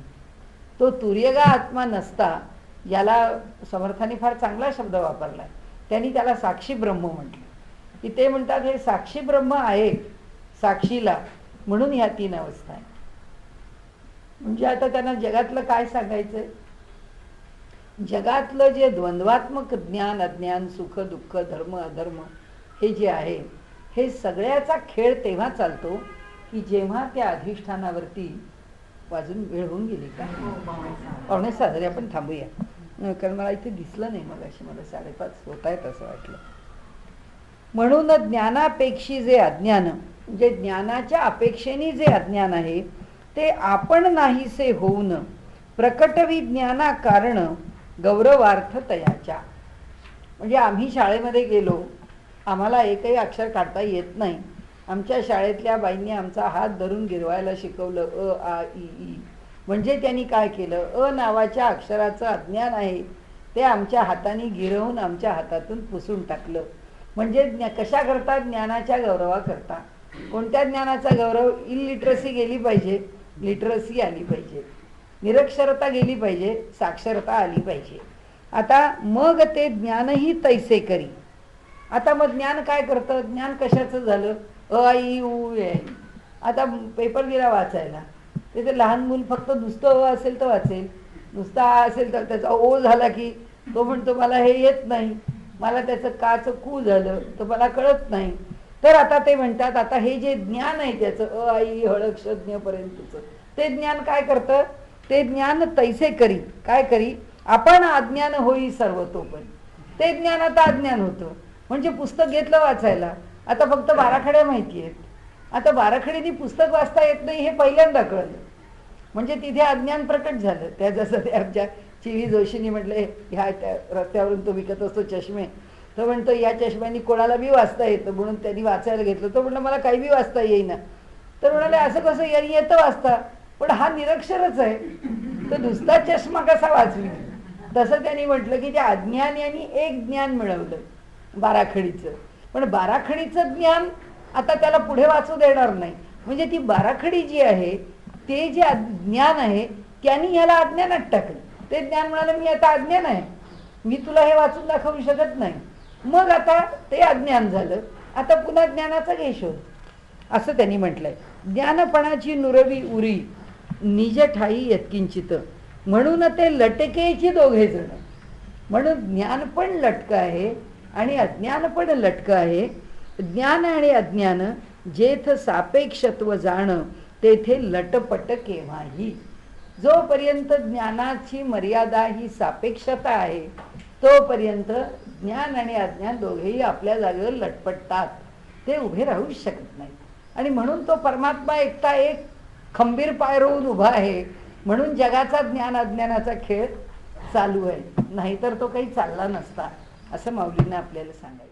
तो तुर्यगा आत्मा नसता याला समर्थाने फार चांगला शब्द वापरला. त्यांनी त्याला साक्षी ब्रह्म म्हटलं, की ते म्हणतात हे साक्षी ब्रह्म आहे साक्षीला, म्हणून ह्या 3 अवस्था आहेत. म्हणजे आता त्यांना जगातलं काय सांगायचंय? जगातलं जे द्वंद्वात्मक ज्ञान अज्ञान, सुख दुःख, धर्म अधर्म हे जे आहे, हे सगळ्याचा खेळ तेव्हा चालतो की जेव्हा त्या अधिष्ठानावरती वाजून वेळ होऊन गेली का 5:45 आपण थांबूया, कारण मला इथे दिसलं नाही मग अशी, मला 5:30 होत आहेत असं वाटलं. म्हणून ज्ञानापेक्षी जे अज्ञान, म्हणजे ज्ञानाच्या अपेक्षेने जे अज्ञान आहे ते आपण नाहीसे होऊन प्रकटविज्ञाना कारण गौरवार्थ तयाच्या. म्हणजे आम्ही शाळेमध्ये गेलो, आम्हाला एकही अक्षर काढता येत नाही. आमच्या शाळेतल्या बाईंनी आमचा हात धरून गिरवायला शिकवलं, अ आ इ ई. म्हणजे त्यांनी काय केलं, अ नावाच्या अक्षराचं अज्ञान आहे ते आमच्या हाताने गिरवून आमच्या हातातून पुसून टाकलं. म्हणजे कशा करता? ज्ञानाच्या गौरवाकरता. कोणत्या ज्ञानाचा गौरव? इलिटरसी गेली पाहिजे, लिटरसी आली पाहिजे, निरक्षरता गेली पाहिजे, साक्षरता आली पाहिजे. आता मग ते ज्ञानही तैसे करी. आता मग ज्ञान काय करतं? ज्ञान कशाचं झालं? अ आई उ ए. आता पेपर दिला वाचायला, ते लहान मूल फक्त नुसतं अ असेल तर वाचेल, नुसता आ असेल तर त्याचा ओ झाला की तो म्हणतो मला हे येत नाही, मला त्याचं काचं कू झालं तर मला कळत नाही. तर आता ते म्हणतात आता हे जे ज्ञान आहे त्याचं अ आई हळक्षज्ञपर्यंतचं ते ज्ञान काय करतं? ते ज्ञान तैसे करी. काय करी? आपण अज्ञान होई सर्वतोपरी. ते ज्ञान आता अज्ञान होतं. म्हणजे पुस्तक घेतलं वाचायला, आता फक्त बाराखड्या माहिती आहेत. आता बाराखडीने पुस्तक वाचता येत नाही हे पहिल्यांदा कळलं, म्हणजे तिथे अज्ञान प्रकट झालं. त्या जसं ते आमच्या चिवी जोशींनी म्हटलं, ह्या त्या रस्त्यावरून तो विकत असतो चष्मे, तो म्हणतो या चष्म्यांनी कोणाला बी वाचता येतं, म्हणून त्यांनी वाचायला घेतलं. तो म्हटलं मला काही बी वाचता येईना. तर म्हणाले असं कसं? यांनी येतं वाचता, पण हा निरक्षरच आहे, तर नुसता चष्मा कसा वाचवी? तसं त्यांनी म्हटलं की त्या अज्ञानी एक ज्ञान मिळवलं बाराखडीचं, पण बाराखडीचं ज्ञान आता त्याला पुढे वाचू देणार नाही. म्हणजे ती बाराखडी जी आहे ते जे ज्ञान आहे त्यांनी ह्याला अज्ञानात टाकलं. ते ज्ञान म्हणाले मी आता अज्ञान आहे, मी तुला हे वाचून दाखवू शकत नाही. मग आता ते अज्ञान झालं, आता पुन्हा ज्ञानाचा घे शोध, असं त्यांनी म्हटलंय. ज्ञानपणाची नुरवी उरी निज ठाई यत्किंचित, म्हणून ते लटकेची दोघे जण. म्हणून ज्ञान पण लटकं आहे आणि अज्ञान पण लटकं आहे. ज्ञान आणि अज्ञान जेथ सापेक्षत्व जाण तेथे लटपट केव्हाही. जोपर्यंत ज्ञानाची मर्यादा ही सापेक्षता आहे तोपर्यंत ज्ञान आणि अज्ञान दोघेही आपल्या जागेवर लटपटतात, ते उभे राहू शकत नाही. आणि म्हणून तो परमात्मा एकटा एक खंबीर पाय रोवून उभा आहे, म्हणून जगाचा ज्ञान अज्ञानाचा खेळ चालू आहे, नाहीतर तो काही चालला नसता, असं माऊलींना आपल्याला सांगायचं.